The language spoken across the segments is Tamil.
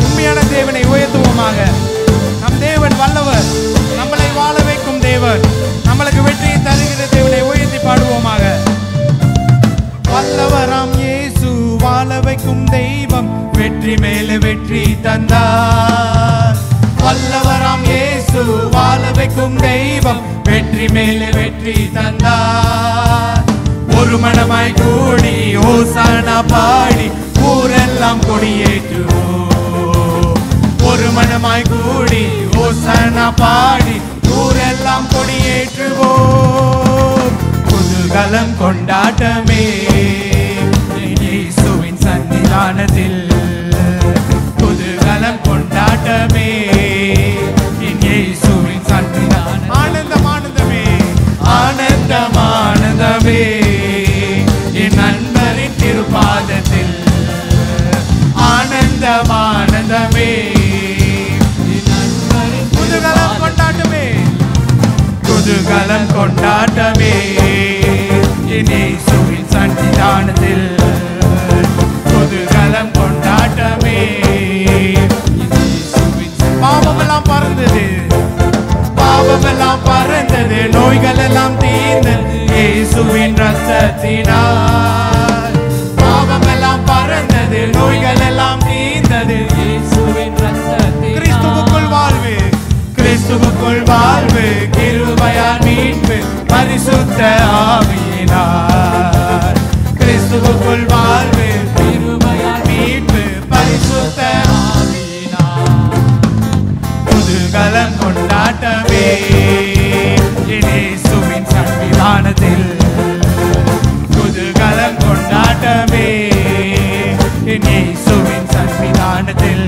உண்மையான தேவனை உயர்த்துவோமாக. நம் தேவன் வல்லவர், நம்மளை வாழ வைக்கும் தேவன், நம்மளுக்கு வெற்றியை தருகிற தேவனை உயர்த்தி பாடுவோமாக. வல்லவராம் இயேசு வாழ வைக்கும் தெய்வம், வெற்றி மேலே வெற்றி தந்தார். வல்லவராம் இயேசு வாழ வைக்கும் தெய்வம், வெற்றி மேலே வெற்றி தந்தார். ஒரு மனமாய் கூடி ஓசானா பாடி ஊரெல்லாம் கொடியேற்றுவோம். ஒரு மனமாய் கூடி ஓசானா பாடி ஊரெல்லாம் கொடியேற்றுவோம். குதூகலம் கொண்டாட்டமே இயேசுவின் சன்னிதானத்தில். குதூகலம் கொண்டாட்டமே இயேசுவின் சன்னிதானம். ஆனந்தம் ஆனந்தமே, ஆனந்தம் ஆனந்தமே என் நண்பரின் திருப்பாதத்தில். ஆனந்தம் ஆனந்தமே குதூகலம் கொண்டாட்டமே, குதூகலம் கொண்டாட்டமே என் இயேசுவின் சன்னிதானத்தில். குதூகலம் கொண்டாட்டமே. பாவமெல்லாம் பறந்தது, பாவமெல்லாம் பறந்தது, நோய்கள் எல்லாம் தீர்ந்தது இயேசுவின் ரத்தத்தினால். பாவமெல்லாம் பறந்தது, நோய்கள் எல்லாம் தீர்ந்தது இயேசுவின் ரத்தத்தினால். கிறிஸ்துவுக்குள் வாழ்வு, கிறிஸ்துவுக்குள் வாழ்வு, கிருபையால் மீட்பு பரிசுத்த ஆவியினார். கிறிஸ்துவுக்குள் வாழ்வு, கிருபையால் மீட்பு பரிசுத்த ஆவியினார். குதூகலம் கொண்டாட்டமே இயேசுவின் சன்னிதானத்தில். குதூகலம் கொண்டாட்டமே இயேசுவின் சன்னிதானத்தில்.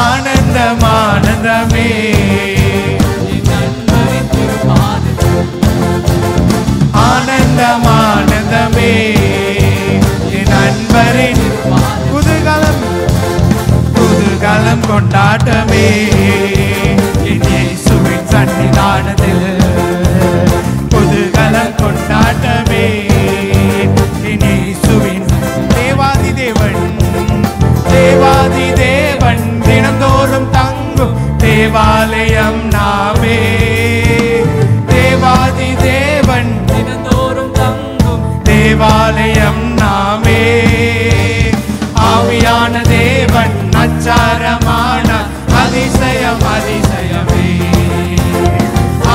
ஆனந்தம் ஆனந்தமே ஆனந்தம் ஆனந்தமே என் நண்பரின் குதூகலம், குதூகலம் கொண்டாட்டமே இயேசுவின் சன்னிதானத்தில். குதூகலம் கொண்டாட்டமே இயேசுவின். தேவாதி தேவன், தேவாதி தேவன் தினந்தோறும் தங்கும் தேவாலயம் நாமே. தேவாதி தேவன் தினந்தோறும் தங்கும் தேவாலயம் நாமே. ஆவியான தேவன் அச்சாரமான அதிசயம் அதிசயமே.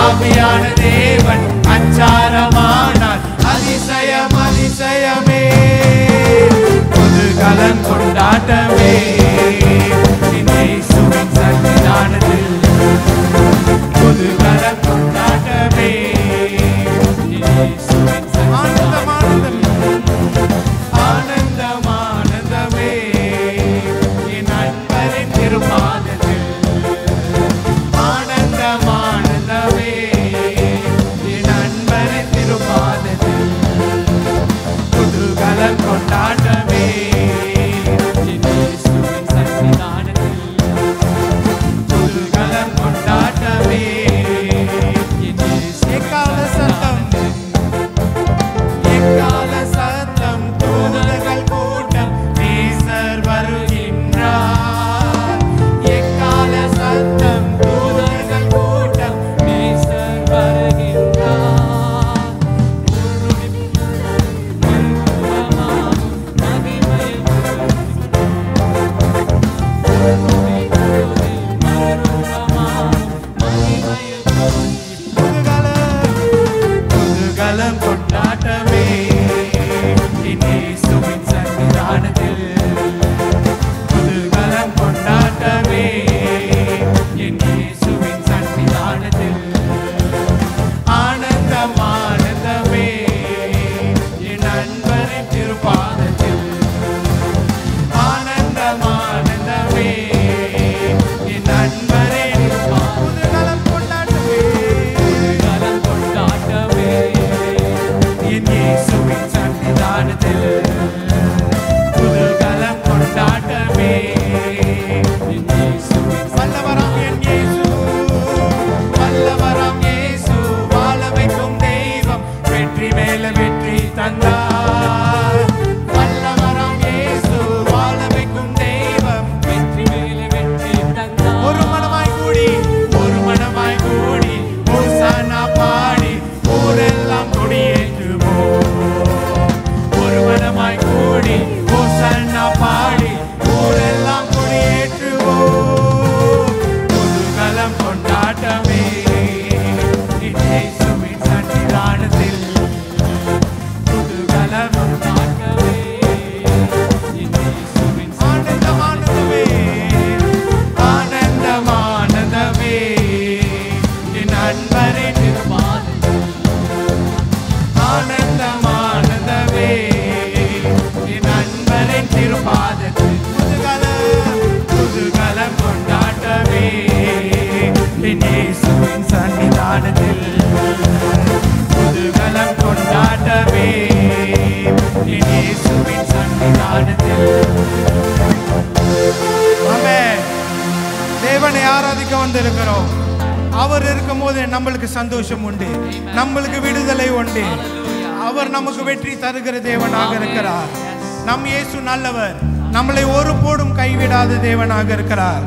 ஆவியான தேவன் அச்சாரமான அதிசயம் அதிசயமே. குதூகலம் கொண்டாட்டமே இயேசுவின் சன்னிதானத்தில். குதூகலம் கொண்டாட்டமே இயேசுவின் ஆனந்தம் ஆனந்தம் ஆனந்தமே என் நண்பரின் திருப்பாதத்தில். ஆனந்தம் ஆனந்தமே என் நண்பரின் திருப்பாதத்தில். குதூகலம் கொண்டாட்டமே இயேசுவின் சன்னிதானத்தில். மேல வெற்றி தந்தார். வல்லவராம் இயேசு வாழ வைக்கும் தெய்வம், வெற்றி மேலே வெற்றி தந்தார். ஒரு மனமாய் கூடி ஹோசன்னா பாடி ஊரெல்லாம் கொடியேற்றுவோம். ஒரு மனமாய் கூடி ஹோசன்னா பாடி ஊரெல்லாம் கொடியேற்றுவோம். புதுகலம் கொண்டாட்டமே இயேசுவின் சன்னிதானத்தில், புதுகலம் கொண்டாட்டமே இயேசுவின் ஆனந்தம் ஆனந்தமே ஆனந்தம் ஆனந்தமே என் அன்பரின் திருப்பாதத்தில், ஆனந்தம் ஆனந்தமே என் அன்பரின் திருப்பாதத்தில், புதுகலம் கொண்டாட்டமே என் இயேசுவின் சன்னிதானத்தில், புதுகலம் கொண்டாட்டமே என் இயேசுவின் சன்னிதானத்தில். ஆமென். தேவனை ஆராதிக்க வந்திருக்கிறோம். அவர் இருக்கும் போது நம்மளுக்கு சந்தோஷம் உண்டு, நம்மளுக்கு விடுதலை உண்டு. அவர் நமக்கு வெற்றி தருகிற தேவனாக இருக்கிறார். நம் இயேசு நல்லவர், நம்மளை ஒருபோதும் கைவிடாத தேவனாக இருக்கிறார்.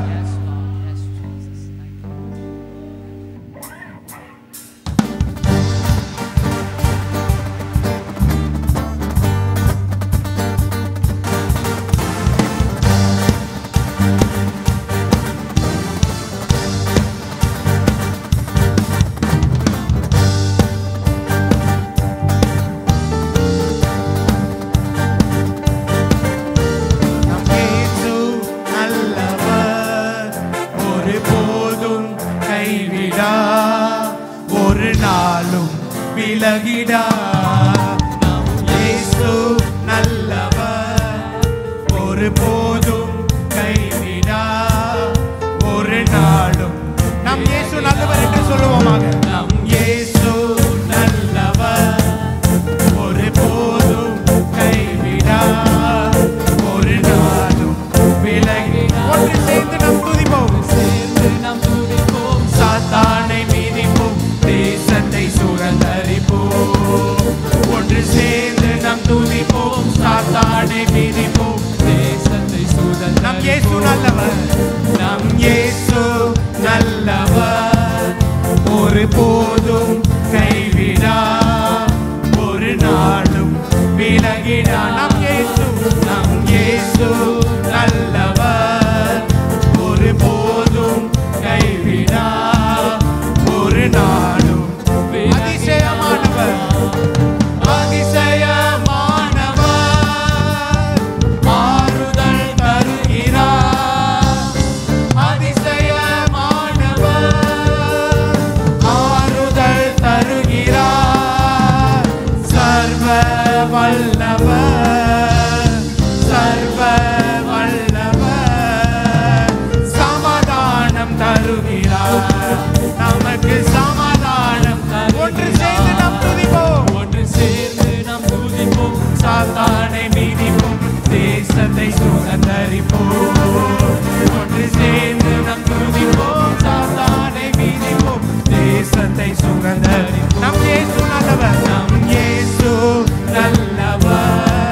நம் இயேசு நல்லவர், ஒருபோதும் கைவிடா, ஒரு நாளும் விலகிடா. நம் இயேசு நல்லவர், ஒருபோதும் கைவிடா, ஒரு நாளும். நம் இயேசு நல்லவர் என்று சொல்லுவோமாக. நம் இயேசு நல்லவர், ஒருபோதும் கைவிடா, ஒரு நாளும் விலகி. ஒன்று சேர்ந்து நாம் துதிப்போம், சேர்ந்து நாம் துதிப்போம். சாத்தானை மிதிப்போம், தேசத்தை சுதந்தரிப்போம். ஒன்று சேர்ந்து நாம் துதிப்போம், சாத்தானை மிதிப்போம், தேசத்தை சுதந்தரிப்போம். நம் இயேசு நல்லவர், நம் இயேசு நல்லவர், ஒருபோதும் கைவிடா, ஒரு நாளும் விலகிடா. நம் இயேசு நல்லவர், ஒருபோதும் கைவிடா, ஒரு நாளும். அதிசயமானவர், அதிசயமானவர், ஆறுதல் தருகிறார். அதிசயமானவர், ஆறுதல் தருகிறார். சர்வ வல்லவர், சர்வ வல்லவர், சமாதானம் தருகிறார். நமக்கு சமாதானம். ஒன்று சேர்ந்து நாம் துதிப்போம், ஒன்று சேர்ந்து நாம் துதிப்போம். சாத்தானை மிதிப்போம், தேசத்தை சுதந்தரிப்போம். ஒன்று சேர்ந்து நாம் துதிப்போம், சாத்தானை மிதிப்போம், தேசத்தை சுதந்தரிப்போம். நம் இயேசு நல்லவர், நம் இயேசு நல்லவர்,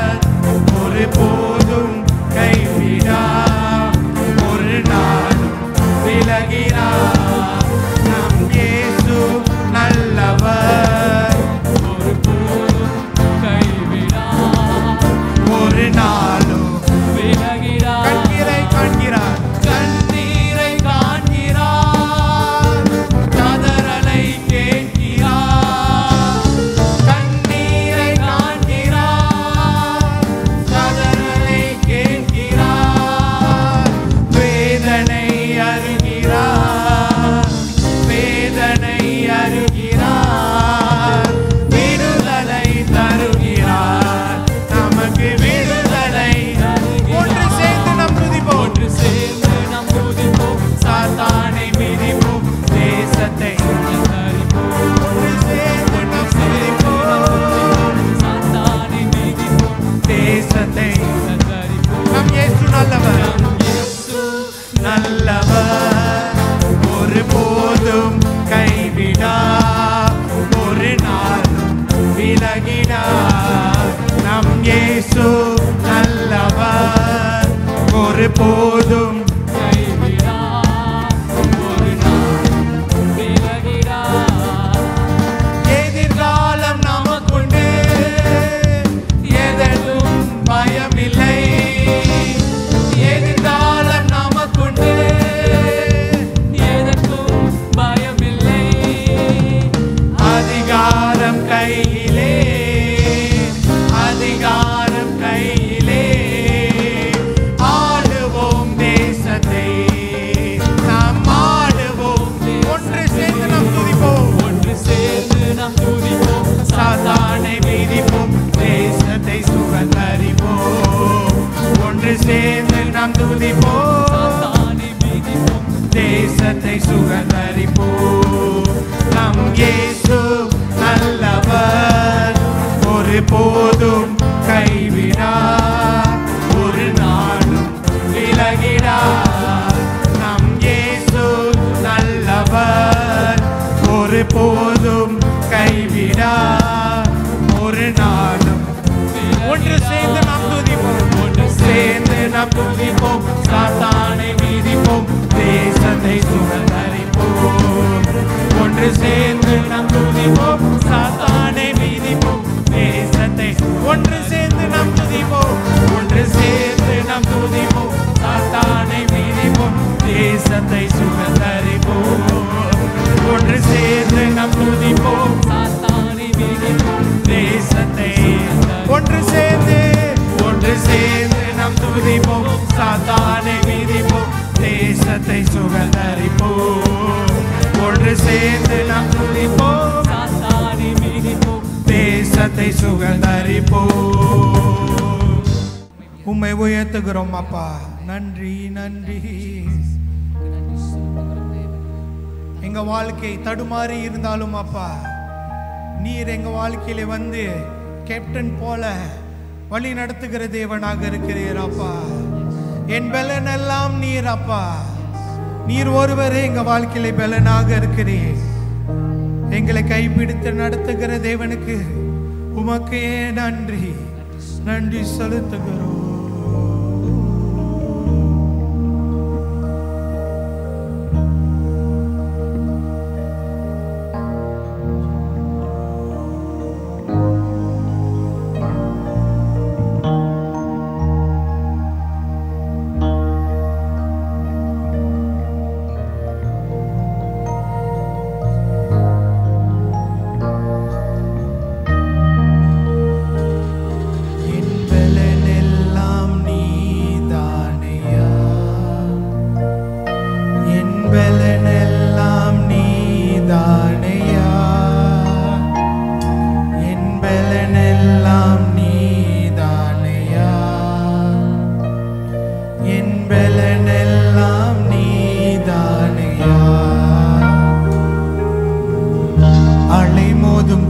நம் இயேசு நல்லவர், ஒரு போதும் எதிர்காலம் நமக்குண்டு, எதற்கும் பயமில்லை. எதிர்காலம் நமக்குண்டு, எதற்கும் பயமில்லை. அதிகாரம் கையிலே, அதிகாரம் கையிலே, ஆளுவோம் தேசத்தை, நாம் ஆளுவோம். ஒன்று சேர்ந்து நாம் துதிப்போம், ஒன்று சேர்ந்து நாம் துதிப்போம், சாத்தானை மீதிப்போம், தேசத்தை சுகந்தரிப்போம். ஒன்று சேர்ந்து நாம் துதிப்போம், சாத்தானை மிதிப்போம், தேசத்தை சுகந்தரிப்போம். நம் இயேசு நல்லவர், ஒரு போதும் கைவிடார், ஒரு நாளும் விலகிடார். நம் இயேசு நல்லவர், ஒரு போதும் கைவிடார், ஒரு நாளும். ஒன்று சேர்ந்து நாம் துதிப்போம், ஒன்று சேர்ந்து நாம் துதிப்போம், சாத்தானை மீதிப்போம், தேசத்தை சுகந்தரிப்போம். ஒன்று சேர்ந்து நாம் துதிப்போம், சாத்தானை மீதிப்போம், தேசத்தை. ஒன்று சேர்ந்து நாம் துதிப்போம், ஒன்று சேர்ந்து நாம் துதிப்போம், சாத்தானை மீதிப்போம், தேசத்தை சுகந்தரிப்போம். ஒன்று சேர்ந்து நாம் துதிப்போம், சாத்தானை மிதிப்போம், தேசத்தை. ஒன்று சேர்ந்து, ஒன்று சேர்ந்து நாம் துதிப்போம், சாத்தானை மீதிப்போம், தேசத்தை சுகந்தரிப்போம். ஒன்று சேர்ந்து நாம் துதிப்போம், சாத்தானை மிதிப்போம். தேசத்தை சுகந்தரிப்போம். உம்மை உயர்த்துகிறோம் அப்பா, நன்றி நன்றி. எங்க வாழ்க்கை தடுமாறி இருந்தாலும் அப்பா, நீர் எங்க வாழ்க்கையில வந்து கேப்டன் போல வழி நடத்துகிற தேவனாக இருக்கிறீர் அப்பா. என் பலன் எல்லாம் நீர் அப்பா, நீர் ஒருவரே எங்க வாழ்க்கையில பலனாக இருக்கிறீர். எங்களை கைப்பிடித்து நடத்துகிற தேவனுக்கு உமக்கே நன்றி, நன்றி செலுத்துகிறோம்.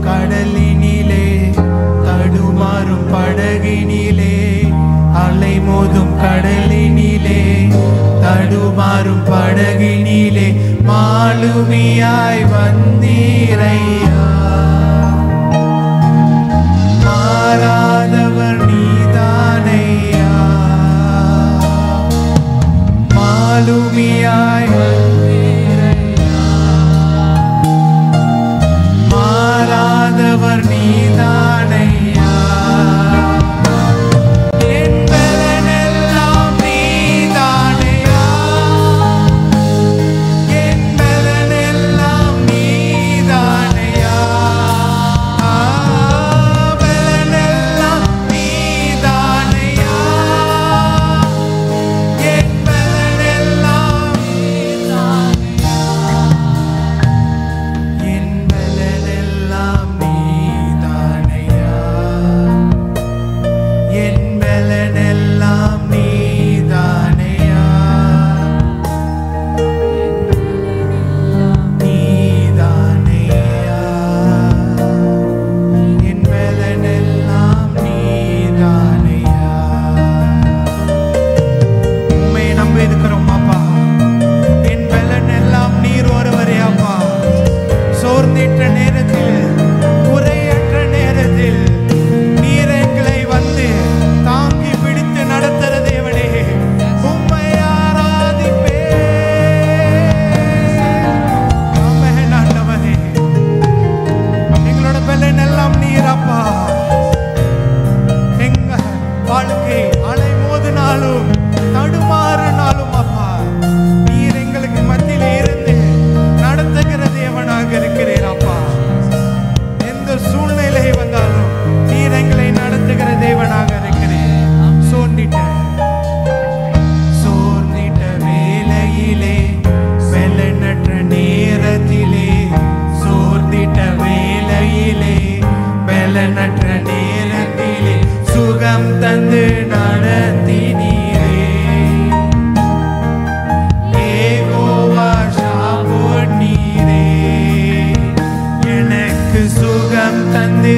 கடலினிலே தடுமாறும் படகினிலே, அலை மோதும் கடலினிலே தடுமாறும் படகினிலே, மாலுமியாய் வந்தீரையா. மாறாதவர் நீதானையா, மாலுமியாய் மாறாதவர் நீதானையா. என் பலனெல்லாம் நீதானையா, என் பலனெல்லாம் நீதானையா. சுகம் தந்து நடத்தினீரே. யெகோவா ஷாபோர் நீரே, எனக்கு சுகம் தந்து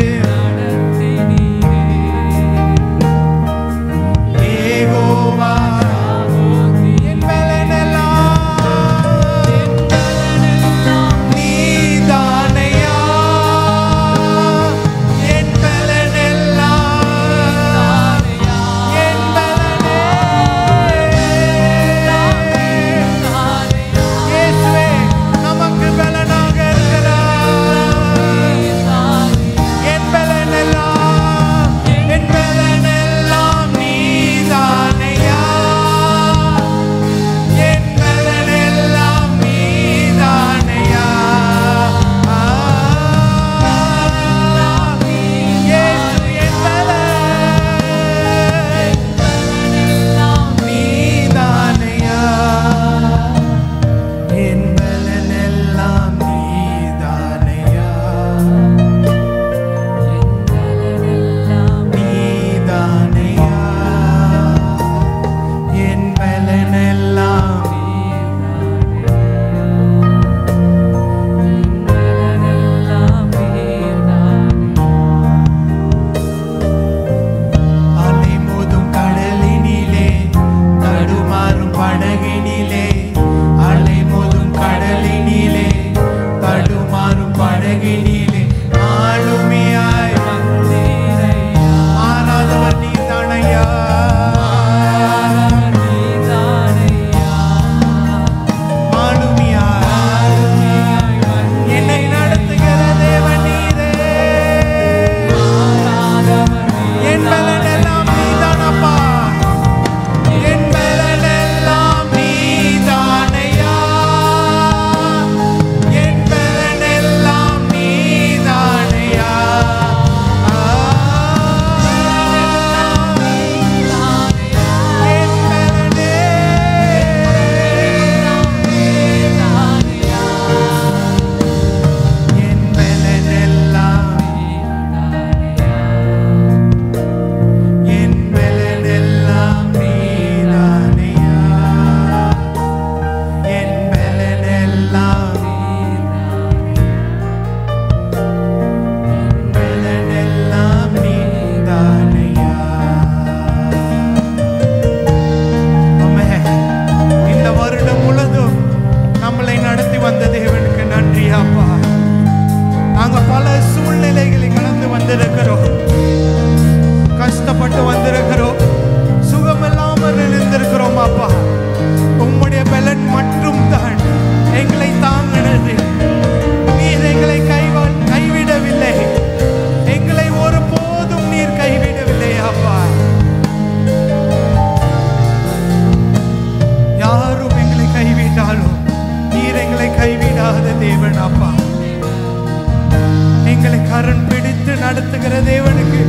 நடத்துகிற தேவனுக்கு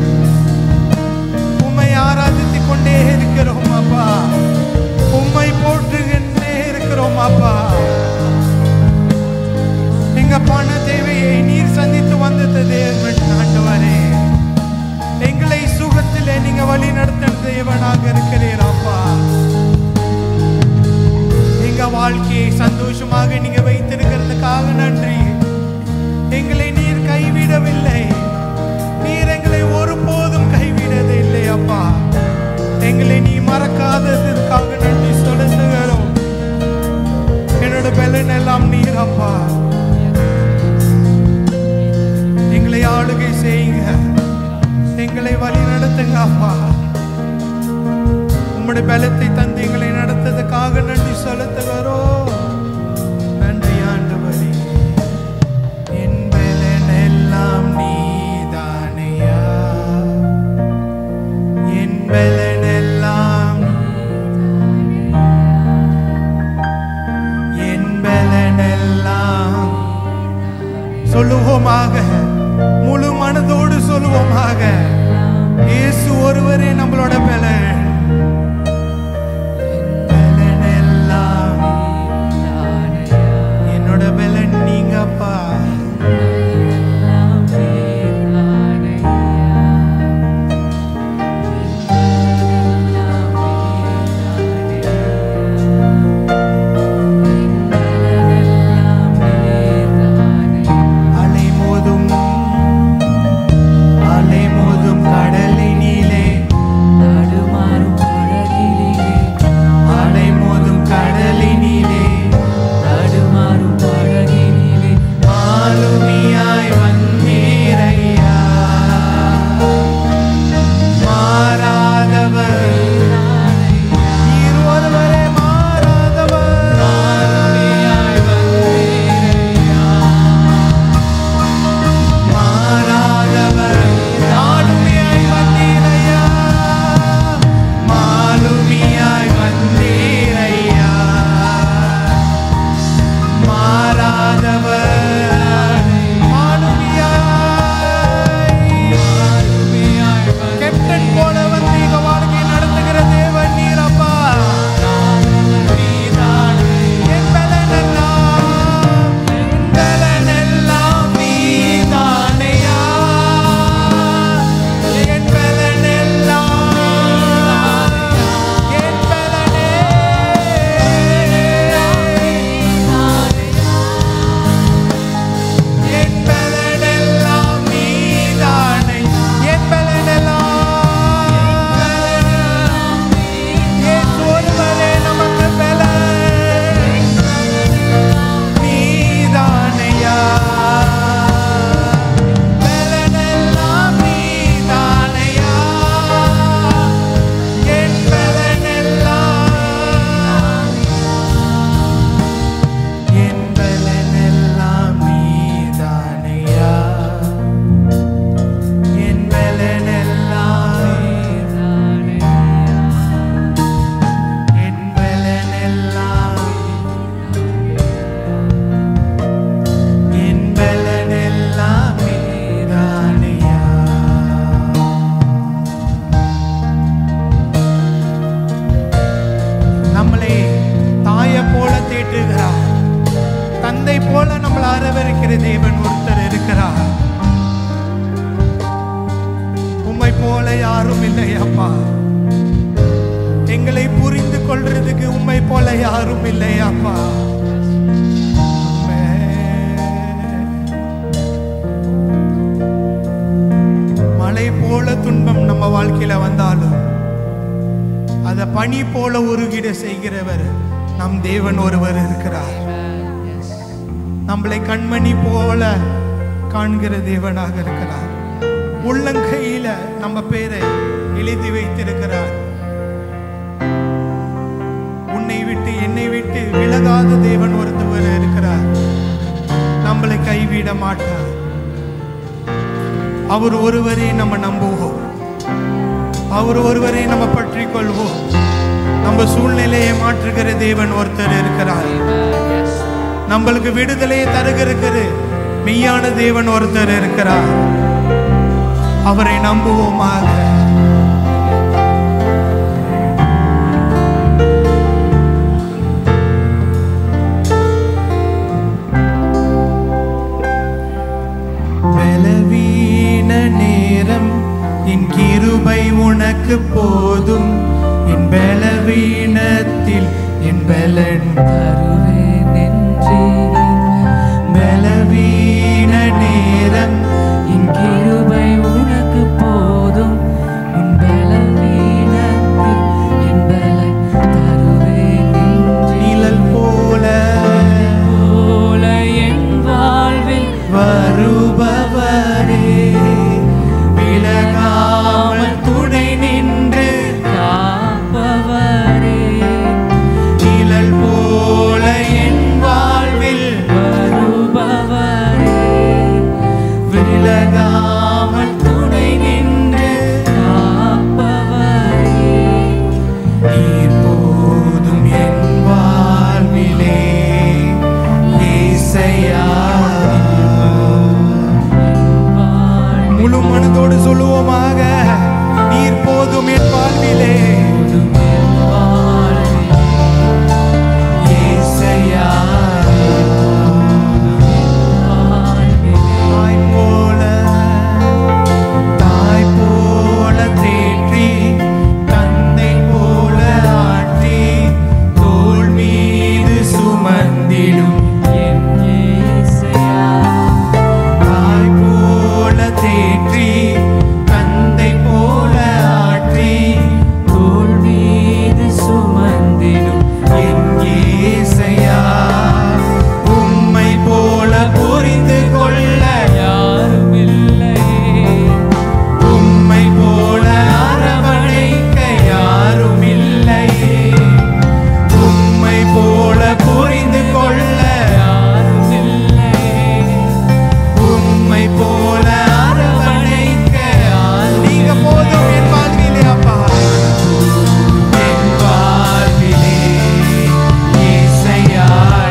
உம்மை ஆராதித்துக் கொண்டே இருக்கிறோம் அப்பா. உம்மை போற்றுகின்றே இருக்கிறோம் அப்பா. எங்க பண தேவையை நீர் சந்தித்து வந்த தேவன் ஆண்டவரே, எங்களை சுகத்திலே நீங்க வழி நடத்தும் தேவனாக இருக்கிறீர் அப்பா. எங்க வாழ்க்கையை சந்தோஷமாக நீங்க வைத்திருக்கிறதுக்காக நன்றி. எங்களை நீர் கைவிடவில்லை, நீர் எங்களை ஒருபோதும் கைவிடவே இல்லை அப்பா. எங்களை நீ மறக்காததற்காக நன்றி செலுத்துகிறோம். என்னோட பலன் எல்லாம் நீர் அப்பா. எங்களை ஆளுகை செய்யுங்க, எங்களை வழி நடத்துங்க அப்பா. உம்முடைய பலத்தை தந்து எங்களை நடத்ததுக்காக நன்றி செலுத்துகிறோம். நன்றி ஆண்டவரே. என் பலன் எல்லாம் நீதானையா, என் பலன் எல்லாம், என் பலன் எல்லாம். சொல்லுவோமாக, முழு மனதோடு சொல்லுவோமாக, இயேசு ஒருவரே நம்மளோட பலன். என்னோட பலன் நீங்கப்பா. தேவன் ஒருத்தர் இருக்கிறார். உம்மை போல யாரும் இல்லை அப்பா. எங்களை புரிந்து கொள்றதுக்கு உம்மை போல யாரும் இல்லை அப்பா. மழை போல துன்பம் நம்ம வாழ்க்கையில வந்தாலும் அத பனி போல உருகிட செய்கிறவர் நம் தேவன் ஒருவர் இருக்கிறார். நம்மளை கண்மணி போல காண்கிற தேவனாக இருக்கிறார். உள்ளங்கையில நம்ம பேரை எழுதி வைத்திருக்கிறார். உன்னை விட்டு என்னை விட்டு விலகாத தேவன் ஒருத்தவர் இருக்கிறார். நம்மளை கைவிட மாட்டார். அவர் ஒருவரே நம்ம நம்புவோம். அவர் ஒருவரை நம்ம பற்றி கொள்வோம். நம்ம சூழ்நிலையை மாற்றுகிற தேவன் ஒருத்தர் இருக்கிறார். நம்மளுக்கு விடுதலையை தருகிற மெய்யான தேவன் ஒருத்தர் இருக்கிறார். அவரை நம்புவோமாக. பலவீன நேரம் என் கிருபை உனக்கு போதும். என் பலவீனத்தில் என் பலன் தருவேன் என்றீரே. பலவீன நேரம் என் கிருபை உனக்கு போதும். உன் பலவீனத்தில் என் பலன் தருவேன் என்றீரே. நிழல் போல என் வாழ்வில் வருபவரே, விலகாமல் துணை நின்று காப்பவரே. நிழல் போல என் வாழ்வில் வருபவரே, விலகாமல் துணை நின்று காப்பவரே. நீர் போதும் என் வாழ்விலே இயேசையா. முழு மனதோடு சொல்லுவோமாக, நீர் போதும் என் வாழ்விலே இயேசையா. தாய் போல தேற்றி, தந்தை போல ஆற்றி, தோள் மீது சுமந்திடும் என் இயேசையா. தாய் போல தேற்றி, தந்தை போல ஆற்றி, தோள் மீது சுமந்திடும் என் இயேசையா. உம்மை போல புரிந்து கொள்ள யாரும் இல்லையே. உம்மை போல அரவணைக்க யாரும் இல்லையே. உம்மை போல புரிந்து கொள்ள யாரும் இல்லையே. உம்மை போல அரவணைக்க நீங்க போதும் என் வாழ்விலே அப்பா. என் வாழ்விலே இயேசையா,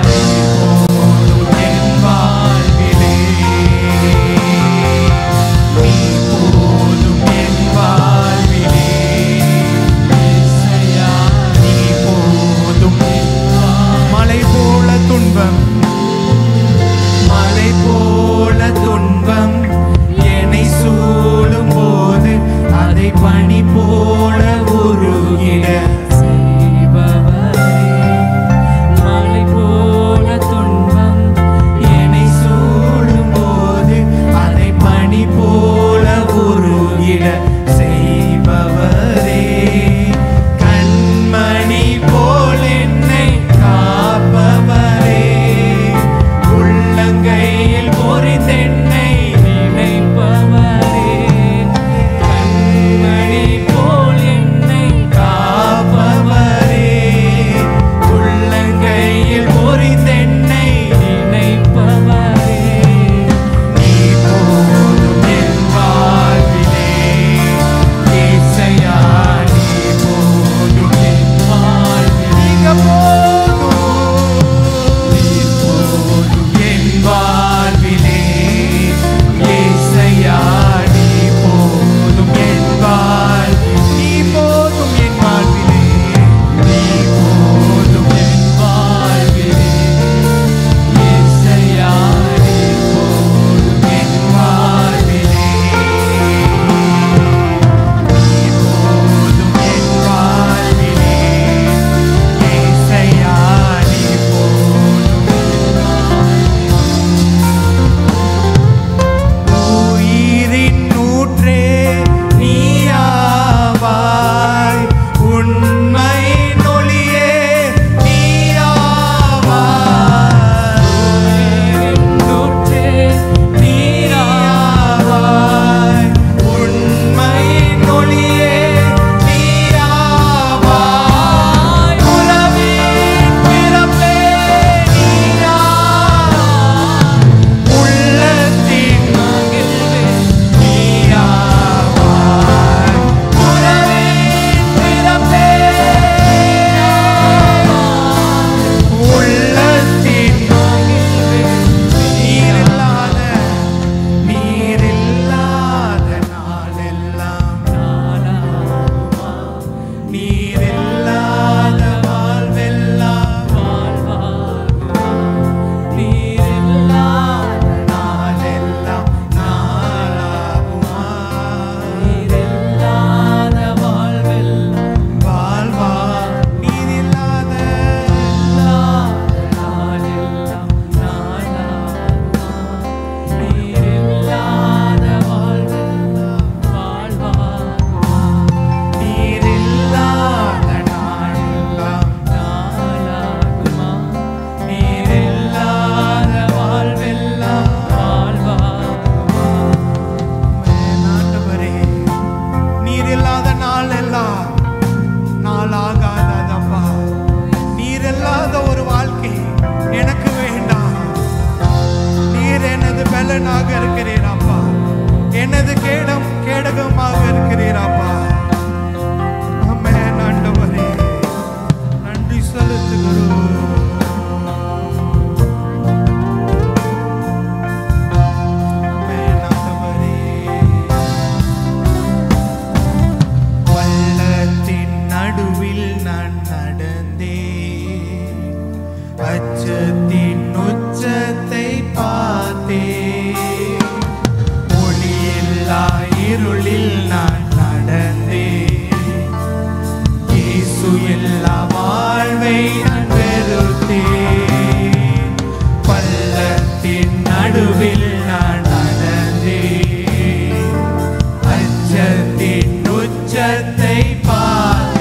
நீர் போதும் என் வாழ்விலே. நீர் போதும் என் வாழ்விலே இயேசையா, நீர் போதும். மலை போல துன்பம், மலை போல துன்பம் என்னை சூழும் போது அதை பனி போல உருகிட செய்பவரே, மலை போல துன்பம் என்னை சூழும் போது அதை பனி போல உருகிட செய்பவரே. கண்மணி போல் என்னை காப்பவரே, உள்ளங்கையில் பொறித்தென்னை நினைப்பவரே. கண்மணி போல் என்னை காப்பவரே. நாளெல்லாம் நாளாகாதப்பா. நீர் இல்லாத ஒரு வாழ்க்கை எனக்கு வேண்டாம். நீர் எனது பலனாக இருக்கிறீராப்பா, எனது கேடகமாக இருக்கிறீராப்பா. ஆமென் ஆண்டவரே, நன்றி செலுத்துகிறோம். அச்சத்தின் உச்சத்தை பார்த்தே, ஒளியில்லா இருளில் நான் நடந்தேன். இயேசு எல்லா வாழ்வை நான் வெறுத்தேன். பள்ளத்தின் நடுவில் நான் நடந்தேன். அச்சத்தின் உச்சத்தை பார்த்தேன்.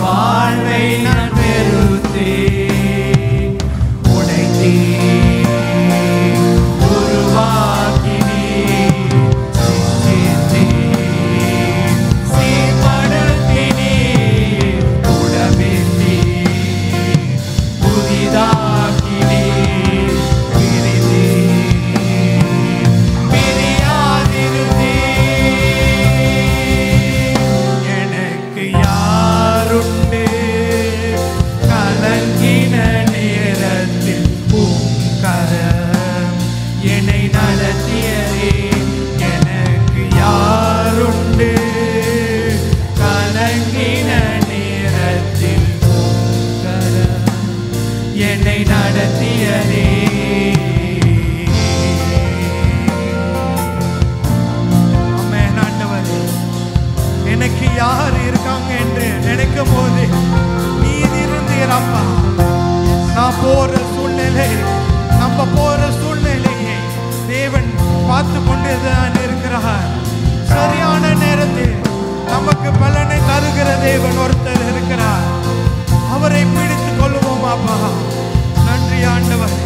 வாழ்வை நான் வெறுத்தேன். உடைத்தேன், உருவாக்கினேன், சிந்தித்தேன், சீர்படுத்தினேன், உடம்பேற்றேன், புதிதாக்கினேன், பிரித்தேன், பிரியாதிருந்தேன். எனக்கு யாருண்டு கலங்கின நேரத்தில் பூங்கரம் என்னை நடத்தியதே. எனக்கு யாருண்டு கலங்கின நேரத்தில் பூங்கரம் என்னை நடத்தியதே. ஆமென் ஆண்டவரே, எனக்கு யார் இருக்காங்க என்று நினைக்கும் போது நீர் இருந்தீரப்பா. நான் போற சூழ்நிலை, நம்ம போற சூழ்நிலையை தேவன் பார்த்து கொண்டுதான் இருக்கிறார். சரியான நேரத்தில் நமக்கு பலனை தருகிற தேவன் ஒருத்தர் இருக்கிறார். அவரை பிடித்துக் கொள்வோம் அப்பா. நன்றி ஆண்டவரே.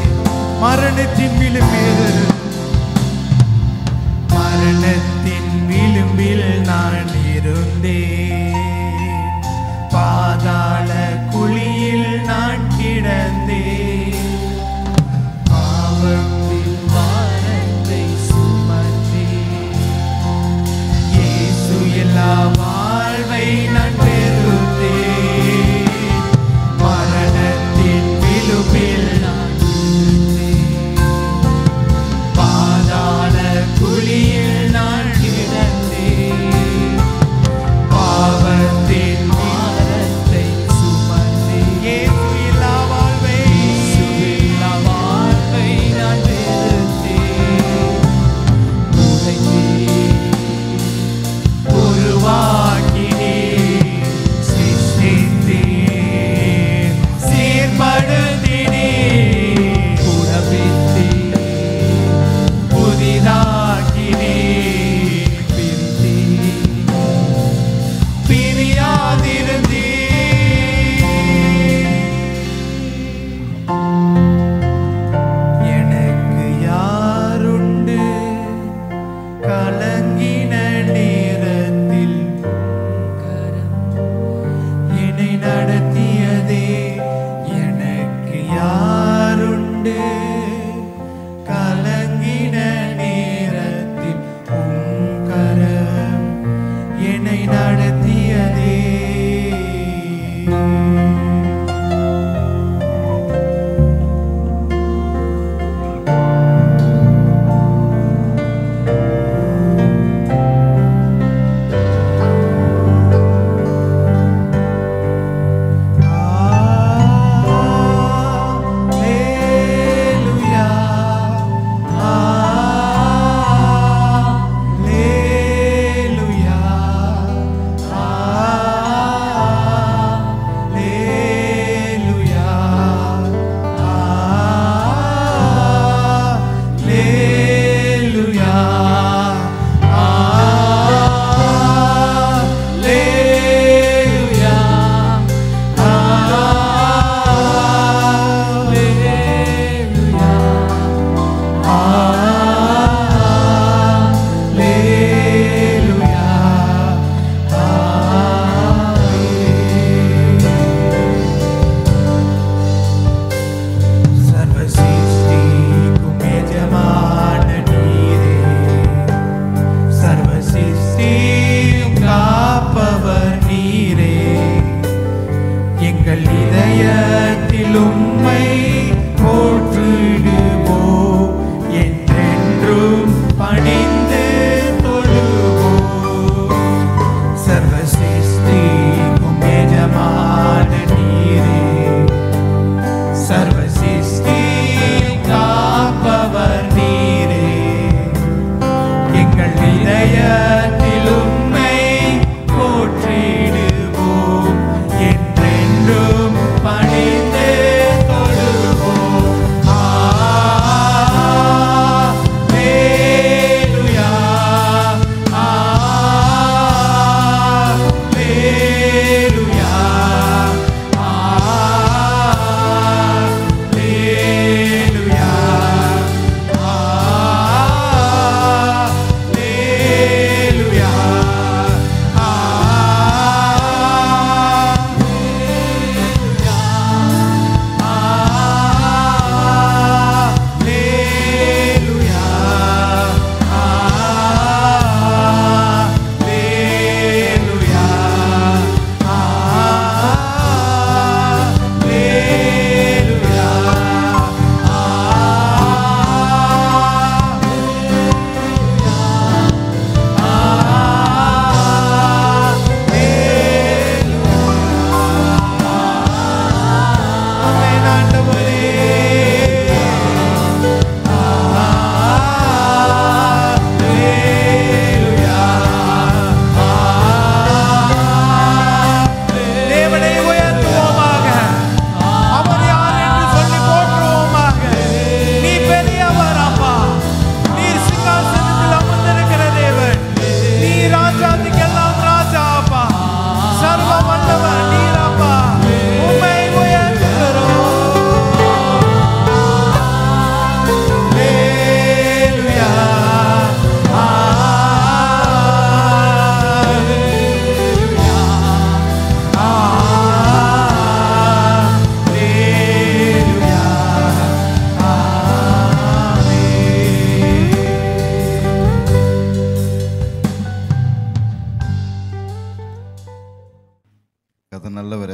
மரணத்தின் விளிம்பில், மரணத்தின் விளிம்பில் நான் இருந்தேன். பாதாள குழியில் நான் கிடந்தேன். பாவத்தின் பாரத்தை சுமந்தேன். இயேசு எல்லா வாழ்வை நான் வெறுத்தேன். மரணத்தின் விளிம்பில் நான் இருந்தேன். பாதாள குழியில் நான் கிடந்தேன். பாவத்தின் பாரத்தை சுமந்தேன்.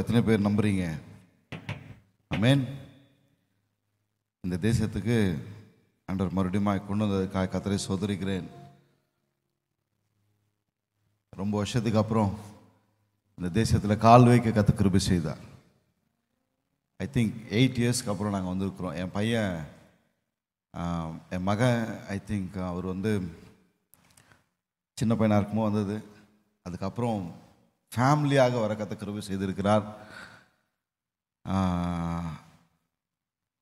எத்தனை பேர் நம்புறீங்க? ஆமென். இந்த தேசத்துக்கு ஆண்டவர் மறுபடியும் கொண்டு வந்ததுக்காக கர்த்தரை ஸ்தோத்திரிக்கிறேன். ரொம்ப வருஷத்துக்கு அப்புறம் இந்த தேசத்தில் கால் வைக்க கர்த்தர் கிருபை செய்தார். ஐ திங்க் 8 இயர்ஸ்க்கு அப்புறம் நாங்கள் வந்திருக்கிறோம். என் பையன், என் மகன், ஐ திங்க் அவர் சின்ன பையனாக இருக்குமோ வந்தது. அதுக்கப்புறம் ஃபேமிலியாக வர கர்த்தர் கிருபை செய்திருக்கிறார்.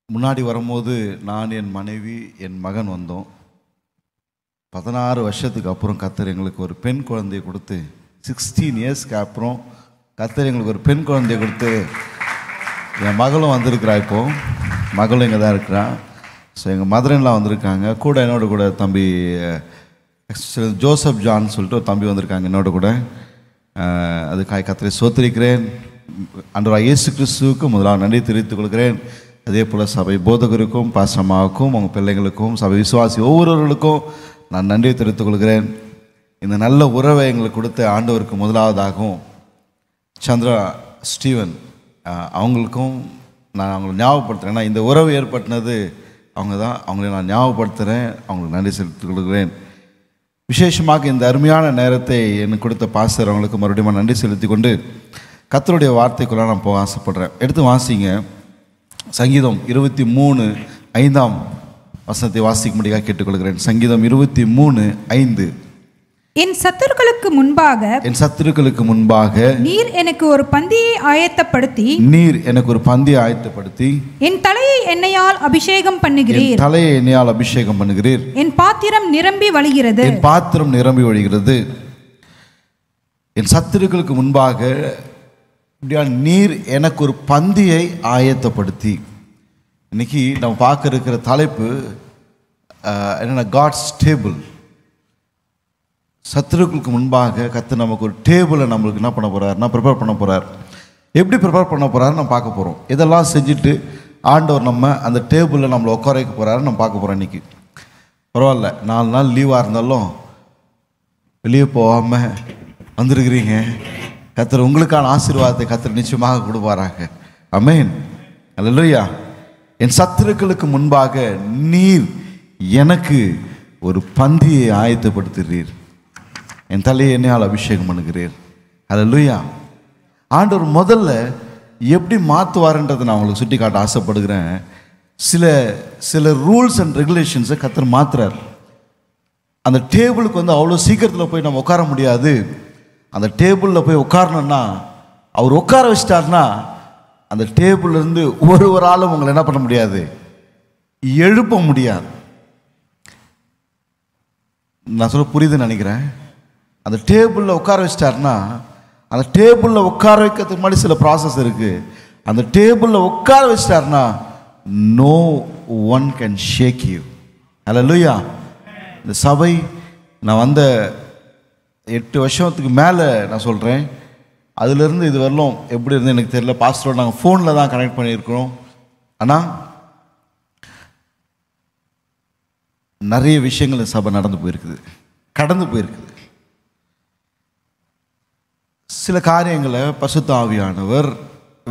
முன்னாடி வரும்போது நான், என் மனைவி, என் மகன் வந்தோம். 16 வருஷத்துக்கு அப்புறம் கர்த்தர் எங்களுக்கு ஒரு பெண் குழந்தையை கொடுத்து, 16 இயர்ஸ்க்கு அப்புறம் கர்த்தர் எங்களுக்கு ஒரு பெண் குழந்தையை கொடுத்து, என் மகளும் வந்திருக்கிறா. இப்போது மகளும் இங்கே தான் இருக்கிறான். ஸோ எங்கள் மதர்லாம் வந்திருக்காங்க. கூட என்னோட கூட தம்பி ஜோசப் ஜான் சொல்லிட்டு ஒரு தம்பி வந்திருக்காங்க என்னோட கூட. அதுக்காக கர்த்தரை ஸ்தோத்திரிக்கிறேன். ஆண்டவராகிய இயேசு கிறிஸ்துவுக்கு முதலாக நன்றி தெரிவித்துக் கொள்கிறேன். அதே போல் சபை போதகருக்கும் பாஸ்டர்மாவுக்கும் உங்கள் பிள்ளைங்களுக்கும் சபை விசுவாசி ஒவ்வொருவர்களுக்கும் நான் நன்றி தெரிவித்துக் கொள்கிறேன். இந்த நல்ல உறவை எங்களுக்கு கொடுத்த ஆண்டவருக்கு முதலாவதாகவும் சந்திரா ஸ்டீவன் அவங்களுக்கும் நான் அவங்களை ஞாபகப்படுத்துகிறேன். ஏன்னா இந்த உறவு ஏற்பட்டினது அவங்க தான். அவங்களை நான் ஞாபகப்படுத்துகிறேன். அவங்களுக்கு நன்றி செலுத்திக் கொள்கிறேன். விசேஷமாக இந்த அருமையான நேரத்தை எனக்கு கொடுத்த பாஸ்டர் அவங்களுக்கு மறுபடியும் நன்றி செலுத்தி கொண்டு கர்த்தருடைய வார்த்தைக்குள்ள நான் போக ஆசைப்படுறேன். எடுத்து வாசிங்க. சங்கீதம் 23:5 வசனத்தை வாசிக்கும்படியாக கேட்டுக்கொள்கிறேன். சங்கீதம் 23:5. என் சத்துருக்களுக்கு முன்பாக நீர் எனக்கு ஒரு பந்தியை ஆயத்தப்படுத்தி என் தலையை எண்ணெயால் அபிஷேகம் பண்ணுகிறீர். என் பாத்திரம் நிரம்பி வழிகிறது. என் சத்துருக்களுக்கு முன்பாக நீர் எனக்கு ஒரு பந்தியை ஆயத்தப்படுத்தி. இன்னைக்கு நம்ம பார்க்க இருக்கிற தலைப்பு என்னென்ன, காட்ஸ் டேபிள். சத்துருக்களுக்கு முன்பாக கர்த்தர் நமக்கு ஒரு டேபிளை நம்மளுக்கு என்ன பண்ண போகிறாருன்னா ப்ரிப்பேர் பண்ண போகிறார். எப்படி ப்ரிப்பேர் பண்ண போகிறாருன்னு நம்ம பார்க்க போகிறோம். இதெல்லாம் செஞ்சுட்டு ஆண்டவர் நம்ம அந்த டேபிளில் நம்மளை உட்கார வைக்க போகிறாருன்னு நம்ம பார்க்க போகிறோம். இன்றைக்கி பரவாயில்ல, 4 நாள் லீவாக இருந்தாலும் வெளியே போகாமல் வந்திருக்கிறீங்க. கர்த்தர் உங்களுக்கான ஆசீர்வாதத்தை கர்த்தர் நிச்சயமாக கொடுப்பாராங்க. ஆமென். அல்லேலூயா. என் சத்துருக்களுக்கு முன்பாக நீர் எனக்கு ஒரு பந்தியை ஆயத்தப்படுத்துகிறீர். என் தலையை எண்ணெயால் அபிஷேகம் பண்ணுகிறீர். அல்லேலூயா. ஆண்டவர் முதல்ல எப்படி மாற்றுவாருன்றதை நான் உங்களுக்கு சுட்டி காட்ட ஆசைப்படுகிறேன். சில ரூல்ஸ் அண்ட் ரெகுலேஷன்ஸை கர்த்தர் மாற்றுறார். அந்த டேபிளுக்கு அவ்வளோ சீக்கிரத்தில் போய் நம்ம உட்கார முடியாது. அந்த டேபிளில் போய் உட்காரணுன்னா, அவர் உட்கார வச்சிட்டாருன்னா அந்த டேபிள்லேருந்து ஒரு ஆளும் உங்களை என்ன பண்ண முடியாது, எழுப்ப முடியாது. நான் சொல்ல புரியுதுன்னு நினைக்கிறேன். அந்த டேபிளில் உட்கார வச்சிட்டாருன்னா, அந்த டேபிளில் உட்கார வைக்கிறதுக்கு முன்னாடி சில ப்ராசஸ் இருக்குது. அந்த டேபிளில் உட்கார வச்சிட்டாருன்னா no one can shake you. Hallelujah. இந்த சபை நான் வந்த 8 வருஷத்துக்கு மேலே நான் சொல்கிறேன். அதுலேருந்து இது வரலும் எப்படி இருந்து எனக்கு தெரியல. பாஸ்டரோட நாங்கள் ஃபோனில் தான் கனெக்ட் பண்ணியிருக்கிறோம். ஆனால் நிறைய விஷயங்கள் இந்த சபை கடந்து போயிருக்குது. சில காரியங்களை பரிசுத்த ஆவியானவர்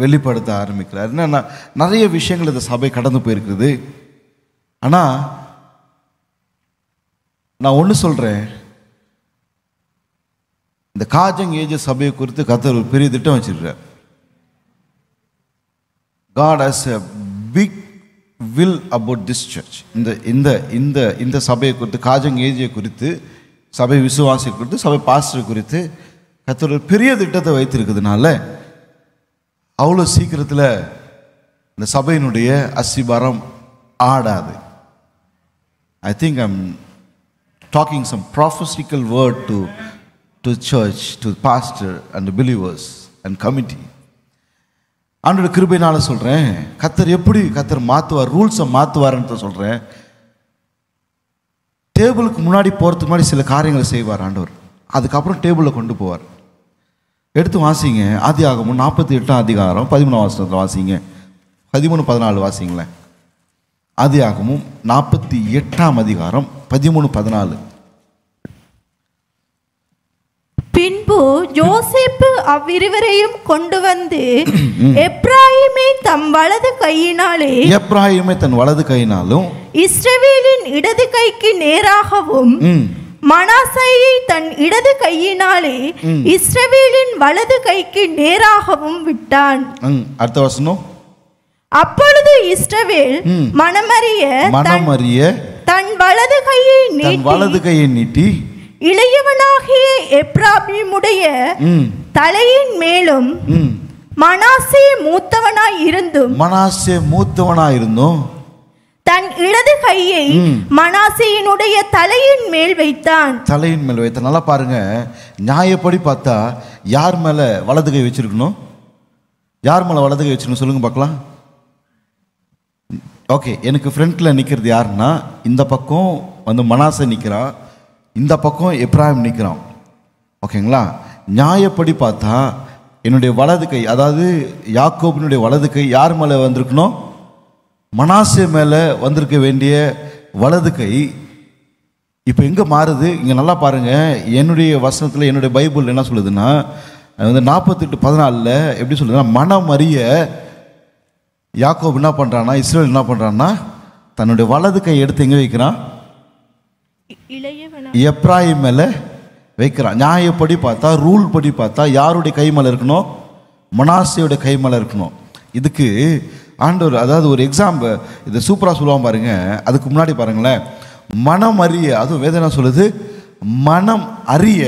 வெளிப்படுத்த ஆரம்பிக்கிறார். என்னன்னா, நிறைய விஷயங்கள் இந்த சபை கடந்து போயிருக்குது. ஆனால் நான் ஒன்று சொல்கிறேன், இந்த காஜங் ஏஜ் சபையை குறித்து கர்த்தர் ஒரு பெரிய திட்டம் வச்சிருக்கிறார். God has a big will about this church. இந்த சபையை குறித்து, காஜங் ஏஜை குறித்து, சபை விசுவாசி குறித்து, சபை பாஸ்டர் குறித்து கர்த்தர் ஒரு பெரிய திட்டத்தை வைத்திருக்கிறதுனால அவ்வளோ சீக்கிரத்தில் இந்த சபையினுடைய அஸ்திபாரம் ஆடாது. I think I'm talking some prophetical word to church, to pastor and the believers and committee. ஆண்டவருடைய கிருபையினால சொல்கிறேன், கர்த்தர் மாற்றுவார், ரூல்ஸை மாற்றுவார்ன்னு சொல்கிறேன். டேபிளுக்கு முன்னாடி போகிறதுக்கு முன்னாடி சில காரியங்களை செய்வார் ஆண்டவர். அதுக்கப்புறம் டேபிளில் கொண்டு போவார். எடுத்து வாசிங்க. ஆதியாகமம் 48ஆம் அதிகாரம் 13ஆம் வசனத்தில் வாசிங்க. 13-14 வாசிங்களேன். ஆதியாகமம் 48ஆம் அதிகாரம் 13-14. பின்பு யோசேப்பு அவ்விருவரையும் கொண்டு வந்து எப்ராயிமை தம் வலது கையினாலே எப்ராயிமை தன் வலது கையினாலும் இஸ்ரவேலின் இடது கைக்கு நேராகவும் மனாசேயை தன் இடது கையினாலே இஸ்ரவேலின் வலது கைக்கு நேராகவும் விட்டான். அடுத்த வசனம். அப்பொழுது இஸ்ரவேல் மனமறிய தன் வலது கையை நீட்டி இளையவனாகிய எப்ராயிமுடைய தலையின் மேலும் மனாசே மூத்தவனாய் இருந்தும் தன் இடது கையை மனாசேயினுடைய தலையின் மேல் வைத்தான். நல்லா பாருங்க, நியாயப்படி பார்த்தா யார் மேல வலது கை வச்சிருக்கணும்? யார் மேல வலது கை வச்சிருக்கணும் சொல்லுங்க பார்க்கலாம். ஓகே, எனக்கு ஃப்ரண்ட்ல நிற்கிறது யாருன்னா, இந்த பக்கம் வந்து மனாசே நிற்கிறான், இந்த பக்கம் எப்ராயிம் நிற்கிறான். ஓகேங்களா? நியாயப்படி பார்த்தா என்னுடைய வலது கை, அதாவது யாக்கோபினுடைய வலது கை யார் மேலே வந்திருக்கணும்? மனாசே மேலே வந்திருக்க வேண்டிய வலது கை இப்போ எங்கே மாறுது? இங்கே நல்லா பாருங்கள், என்னுடைய வசனத்தில் என்னுடைய பைபிள் என்ன சொல்லுதுன்னா, வந்து 48:14 எப்படி சொல்லுதுன்னா, மனம் அறிய யாக்கோபு என்ன பண்ணுறான்னா, இஸ்ரவேல் என்ன பண்ணுறான்னா, தன்னுடைய வலது கை எடுத்து எங்கே வைக்கிறான்? எப்ராயிம் மேலே வைக்கிறான். நியாயப்படி பார்த்தா, ரூல் படி பார்த்தா யாருடைய கை மேலே இருக்கணும்? மனாசேயோட கை மேலே இருக்கணும். இதுக்கு ஆண்டவர், அதாவது ஒரு எக்ஸாம்பிள் இதை சூப்பராக சொல்லுவான் பாருங்க. அதுக்கு முன்னாடி பாருங்களேன், மனம் அறிய, அதுவும் வேதனை சொல்லுது, மனம் அறிய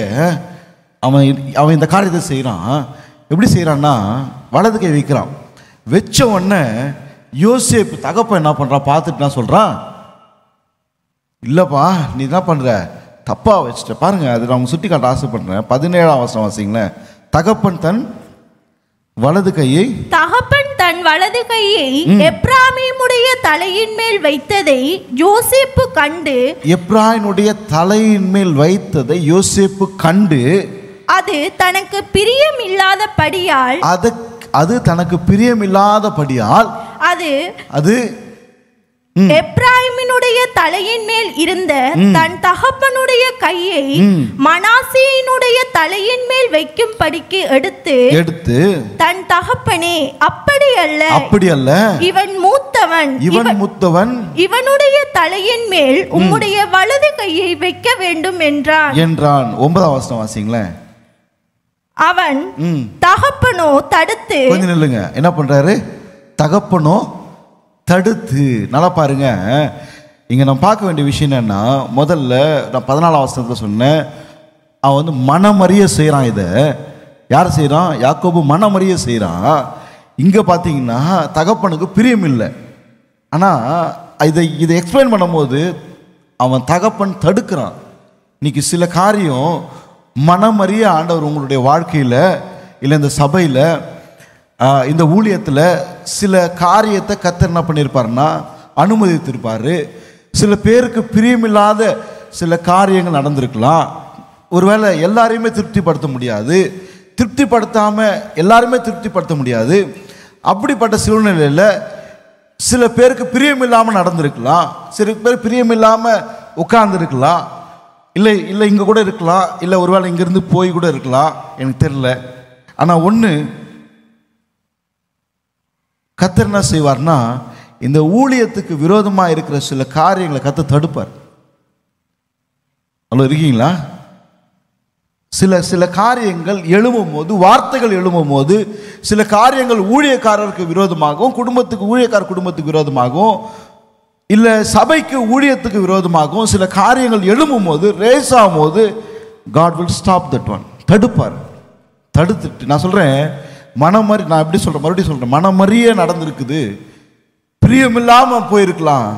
அவன் இந்த காரியத்தை செய்கிறான். எப்படி செய்கிறான்னா, வலது கை வைக்கிறான். வச்ச உடனே யோசேப்பு தகப்பன் என்ன பண்ணுறான் பார்த்துட்டு என்ன சொல்கிறான், இல்லைப்பா நீ என்ன பண்ணுற, தப்பாக வச்சுட்ட. பாருங்க, அது நான் சுட்டி காட்ட ஆசைப்படுறேன். 17ஆம் வசனம் வாசிங்களேன். தகப்பன் தன் வலது கையை எப்ராயிமுடைய தலையின் மேல் வைத்ததை யோசேப்பு கண்டு, எப்ராயிமுடைய தலையின் மேல் வைத்ததை யோசேப்பு கண்டு, அது தனக்கு பிரியமில்லாதபடியால் அது எப்ராயிமினுடைய தலையின் மேல் இருந்த தன் தகப்பனுடைய கையை மனாசேயினுடைய தலையின் மேல் வைக்கும்படிக்கு எடுத்து தன் தகப்பனே, அப்படி அல்ல, இவன் மூத்தவன், இவனுடைய தலையின் மேல் உம்முடைய வலது கையை வைக்க வேண்டும் என்றான். 9ஆம் வசனம் வாசிங்களேன். அவன் தகப்பனோ தடுத்து, கொஞ்சம் நில்லுங்க, என்ன பண்றாரு? தகப்பனோ தடுத்து. நல்லா பாருங்க, இங்க நம்ம பார்க்க வேண்டிய விஷயம் என்னன்னா, முதல்ல நான் 14ஆம் வசனத்தில் சொன்னேன், அவன் வந்து மனமறிய செய்கிறான். இதை யார் செய்கிறான்? யாக்கோபு மனமறிய செய்கிறான். இங்கே பார்த்தீங்கன்னா தகப்பனுக்கு பிரியம் இல்லை. ஆனால் இதை எக்ஸ்பிளைன் பண்ணும்போது அவன் தகப்பன் தடுக்கிறான். இன்னைக்கு சில காரியம் மனமறிய ஆண்டவர் உங்களுடைய வாழ்க்கையில், இல்லை இந்த சபையில், இந்த ஊழியத்தில் சில காரியத்தை கர்த்தர் என்ன பண்ணியிருப்பாருன்னா அனுமதித்திருப்பார். சில பேருக்கு பிரியமில்லாத சில காரியங்கள் நடந்திருக்கலாம். ஒருவேளை எல்லாரையுமே திருப்திப்படுத்த முடியாது, எல்லாருமே திருப்திப்படுத்த முடியாது. அப்படிப்பட்ட சூழ்நிலையில் சில பேருக்கு பிரியமில்லாமல் நடந்திருக்கலாம், சில பேர் பிரியமில்லாமல் உட்கார்ந்துருக்கலாம், இல்லை இங்கே கூட இருக்கலாம், இல்லை ஒருவேளை இங்கேருந்து போய் கூட இருக்கலாம், எனக்கு தெரியல. ஆனால் ஒன்று கர்த்தர் என்ன செய்வார்னா, இந்த ஊழியத்துக்கு விரோதமாக இருக்கிற சில காரியங்களை கர்த்தர் தடுப்பார். அவ்வளோ இருக்கீங்களா? சில காரியங்கள் எழும்பும் போது, வார்த்தைகள் எழும்பும் போது, சில காரியங்கள் ஊழியக்காரருக்கு விரோதமாகவும், குடும்பத்துக்கு விரோதமாகவும், இல்லை சபைக்கு ஊழியத்துக்கு விரோதமாகவும் சில காரியங்கள் எழும்பும் போது, ரேஸ் ஆகும் போது, God will stop that one. தடுப்பார். தடுத்துட்டு நான் சொல்கிறேன், நான் எப்படி சொல்கிறேன், மறுபடியும் சொல்கிறேன், மனமறிய நடந்திருக்குது, பிரியமில்லாமல் போயிருக்கலாம்,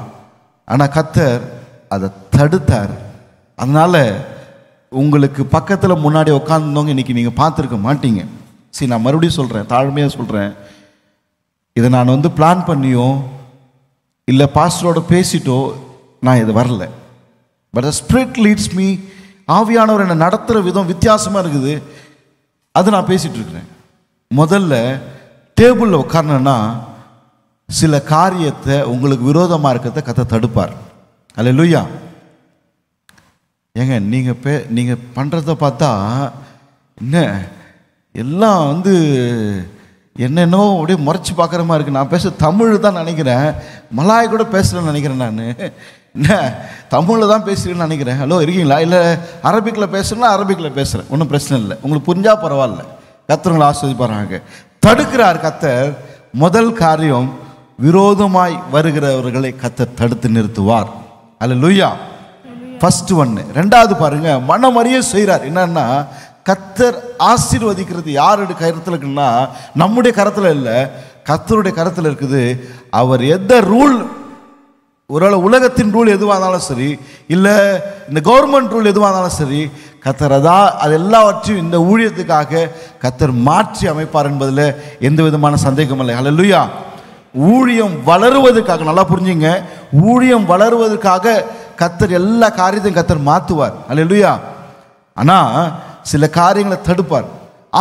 ஆனால் கர்த்தர் அதை தடுத்தார். அதனால் உங்களுக்கு பக்கத்தில் முன்னாடி உட்காந்துருந்தவங்க இன்றைக்கி நீங்கள் பார்த்துருக்க மாட்டீங்க. சரி, நான் மறுபடியும் சொல்கிறேன், தாழ்மையாக சொல்கிறேன், இதை நான் வந்து பிளான் பண்ணியோ இல்லை பாஸ்டரோட பேசிட்டோ நான் இது வரல. But the spirit leads me. ஆவியானவர் என்னை நடத்துகிற விதம் வித்தியாசமாக இருக்குது, அது நான் பேசிகிட்டு இருக்கிறேன். முதல்ல டேபிளில் உட்காரணுன்னா சில காரியத்தை உங்களுக்கு விரோதமாக இருக்கிறத கர்த்தர் தடுப்பார். அல்லேலூயா. ஏங்க நீங்கள் பண்ணுறத பார்த்தா என்ன எல்லாம் வந்து என்னென்னோ அப்படியே முறைச்சி பார்க்குற மாதிரி இருக்குது. நான் பேச தமிழ் தான் நினைக்கிறேன், மலாய் கூட பேசுகிறேன்னு நினைக்கிறேன். நான் என்ன தமிழில் தான் பேசுகிறேன்னு நினைக்கிறேன். ஹலோ இருக்கீங்களா? இல்லை அரபிக்கில் பேசுகிறேன்னா அரபிக்கில் பேசுகிறேன், ஒன்றும் பிரச்சனை இல்லை, உங்களுக்கு புரிஞ்சால் பரவாயில்ல. கர்த்தர்களை ஆஸ்வதிப்பாங்க. தடுக்கிறார் கர்த்தர். முதல் காரியம், விரோதமாய் வருகிறவர்களை கர்த்தர் தடுத்து நிறுத்துவார். அல்லேலூயா. ஃபர்ஸ்ட் ஒன்று. ரெண்டாவது பாருங்க, மனமறிய செய்கிறார். என்னன்னா, கர்த்தர் ஆசீர்வதிக்கிறது யாருடைய கருத்தில் இருக்குன்னா நம்முடைய கருத்தில் இல்லை, கர்த்தருடைய கருத்தில் இருக்குது. அவர் எந்த ரூல், ஒருவேளை உலகத்தின் ரூல் எதுவாக இருந்தாலும் சரி, இல்லை இந்த கவர்மெண்ட் ரூல் எதுவாக இருந்தாலும் சரி, கர்த்தர் அது எல்லாவற்றையும் இந்த ஊழியத்துக்காக கர்த்தர் மாற்றி அமைப்பார் என்பதில் எந்த விதமான சந்தேகம் இல்லை. அல்லேலூயா. ஊழியம் வளருவதற்காக, நல்லா புரிஞ்சுங்க, ஊழியம் வளருவதற்காக கர்த்தர் எல்லா காரியத்தையும் கர்த்தர் மாற்றுவார். அல்லேலூயா. ஆனால் சில காரியங்களை தடுப்பார்.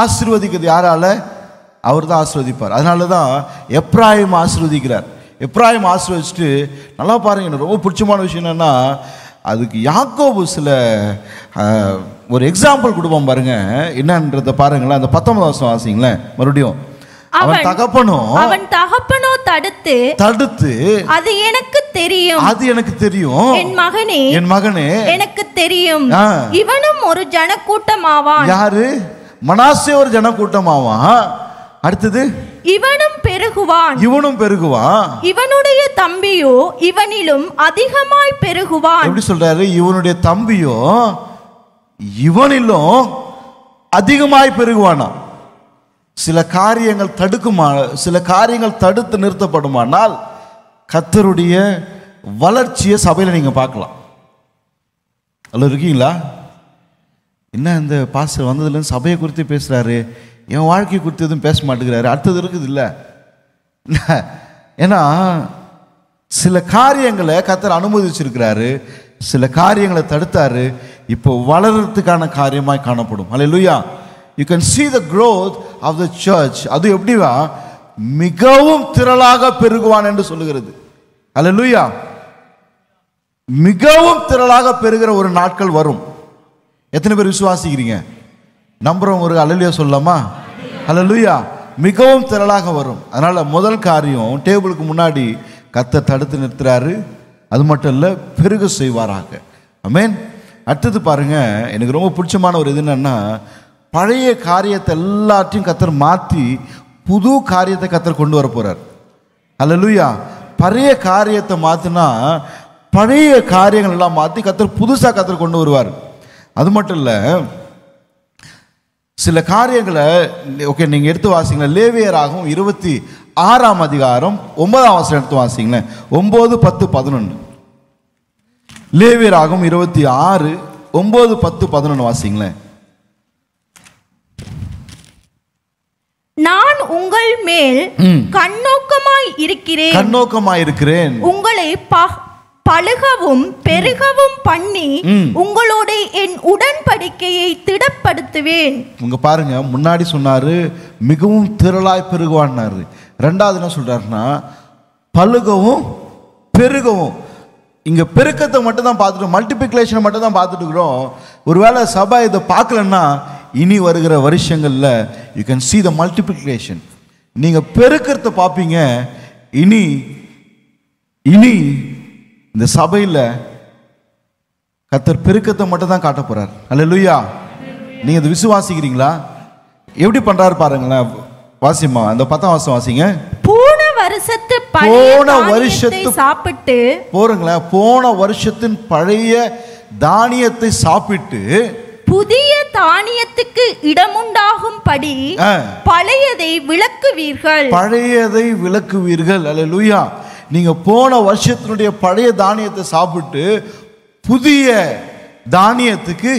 ஆசீர்வதிக்கிறது யாரால? அவர் தான் ஆசீர்வதிப்பார். அதனால தான் எப்ராயிம் ஆசீர்வதிக்கிறார். எப்ராயிம் ஆசீர்வதிச்சுட்டு, நல்லா பாருங்க, எனக்கு ரொம்ப பிடிச்சமான விஷயம் என்னன்னா, அதுக்கு யாக்கோபு சில ஒரு எக்ஸாம்பிள் கொடுப்போம் பாருங்க. என்னன்றத பாருங்களேன். அந்த 19 வருஷம் வாசிங்களேன் மறுபடியும். அவன் தகப்பனோ தடுத்து அது எனக்கு தெரியும், என் மகனே எனக்கு தெரியும், இவனும் ஒரு ஜனக்கூட்டமாவான். யாரு? மனாசே ஒரு ஜனக்கூட்டமாவான். அடுத்தது, இவனும் பெருகுவான், இவனுடைய தம்பியோ இவனிலும் அதிகமாய் பெருகுவான். எப்படி சொல்றாரு? இவனுடைய தம்பியோ இவனிலும் அதிகமாய் பெருகுவானா. சில காரியங்கள் சில காரியங்கள் தடுத்து நிறுத்தப்படுமானால் கர்த்தருடைய வளர்ச்சியை சபையில் நீங்க பார்க்கலாம். அல்ல இருக்கீங்களா? என்ன இந்த பாஸ்டர் வந்ததுலேருந்து சபையை குறித்து பேசுறாரு, என் வாழ்க்கை குறித்து எதுவும் பேச மாட்டேங்கிறாரு. அடுத்தது இருக்குது இல்லை? ஏன்னா சில காரியங்களை கர்த்தர் அனுமதிச்சிருக்கிறாரு, சில காரியங்களை தடுத்தாரு. இப்போ வளர்றதுக்கான காரியமாய் காணப்படும். அல்லேலூயா. You can see the growth of the church. அது எப்படிவா? மிகவும் திரளாக பெருகுவான் என்று சொல்லுகிறது. அல்லேலூயா. மிகவும் திரளாக பெருகிற ஒரு நாட்கள் வரும். எத்தனை பேர் விசுவாசிக்கிறீங்க? நம்புறவங்க ஒரு அல்லேலூயா சொல்லலாமா? அல்லேலூயா. மிகவும் திரளாக வரும். அதனால முதல் காரியம், டேபிளுக்கு முன்னாடி கர்த்தர் தடுத்து நிறுத்துறாரு. அது மட்டும் இல்லை, பெருக செய்வாராக. ஆமென். அடுத்தது பாருங்க, எனக்கு ரொம்ப பிடிச்சமான ஒரு இது என்னன்னா, பழைய காரியத்தை எல்லாத்தையும் கர்த்தர் மாற்றி புது காரியத்தை கர்த்தர் கொண்டு வர போறார். அல்லேலூயா. பழைய காரியத்தை மாற்றினா பழைய காரியங்கள் எல்லாம் மாற்றி கர்த்தர் புதுசாக கர்த்தர் கொண்டு வருவார். அது மட்டும் இல்லை, சில காரியங்களை ஓகே நீங்கள் எடுத்து வாசிங்களேன். லேவியராகவும் 26ஆம் அதிகாரம் 9ஆம் வசனம் எடுத்து வாசிங்களேன். 9, 10, 11. லேவியராகவும் 26, 9, 10, 11 வாசிங்களேன். நான் உங்கள் மேல் கண்ணோக்கமாய் இருக்கிறேன், உங்களை பழுகவும் பெருகவும் பண்ணி உங்களோட என் உடன்படிக்கையை திடப்படுத்துவேன். உங்க பாருங்க, முன்னாடி சொன்னாரு மிகவும் திரளாய் பெருகுவான்னாரு. ரெண்டாவது என்ன சொல்றாருன்னா பழுகவும் பெருகவும். இங்க பெருக்கத்தை மட்டும் தான் பார்த்துட்டு, மல்டிபிகேஷனை மட்டும் தான் பார்த்துட்டு இருக்கிறோம். ஒருவேளை சபை இதை பார்க்கலன்னா இனி வருகிற வருஷங்கள்ல you can see the multiplication. நீங்க பெருக்கத்தை பார்ப்பீங்க. இனி இந்த சபையில் கர்த்தர் பெருக்கத்தை மட்டும் தான் காட்ட போறார். அல்லேலூயா. நீங்க இதை விசுவாசிக்கிறீங்களா? எப்படி பண்றாரு பாருங்களேன். வாசிமா அந்த 10ஆம் வசனம் வாசிங்க. போன வருஷத்து சாப்பிட்டு போறங்களேன். போன வருஷத்தின் பழைய தானியத்தை சாப்பிட்டு புதிய தானியத்துக்கு இடமுண்டாகும்படி பழையதை விலக்குவீர்கள். அல்லேலூயா. நீங்க போன வருஷத்தினுடைய பழைய தானியத்தை சாப்பிட்டு புதிய தானியத்துக்கு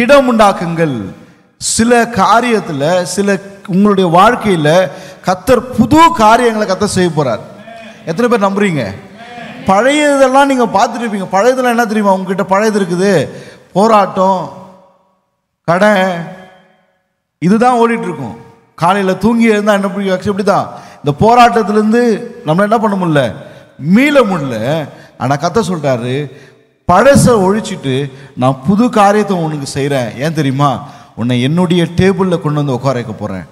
இடம் உண்டாக்குங்கள். சில காரியத்துல, சில உங்களுடைய வாழ்க்கையில கர்த்தர் புது காரியங்களை கர்த்தர் செய்ய போறார். எத்தனை பேர் நம்புறீங்க? பழையதெல்லாம் நீங்க பார்த்துருப்பீங்க. பழையதெல்லாம் என்ன தெரியுமா? உங்ககிட்ட பழையது இருக்குது, போராட்டம், கடன், இதுதான் ஓடிட்டு இருக்கும். காலையில் தூங்கி இருந்தால் என்ன எப்படிதான் இந்த போராட்டத்திலேருந்து நம்மள என்ன பண்ண முடியல, மீள முடியல. ஆனால் கர்த்தர் சொல்றாரு, பழசை ஒழிச்சிட்டு நான் புது காரியத்தை உனக்கு செய்கிறேன். ஏன் தெரியுமா? உன்னை என்னுடைய டேபிளில் கொண்டு வந்து உட்கார வைக்க போகிறேன்,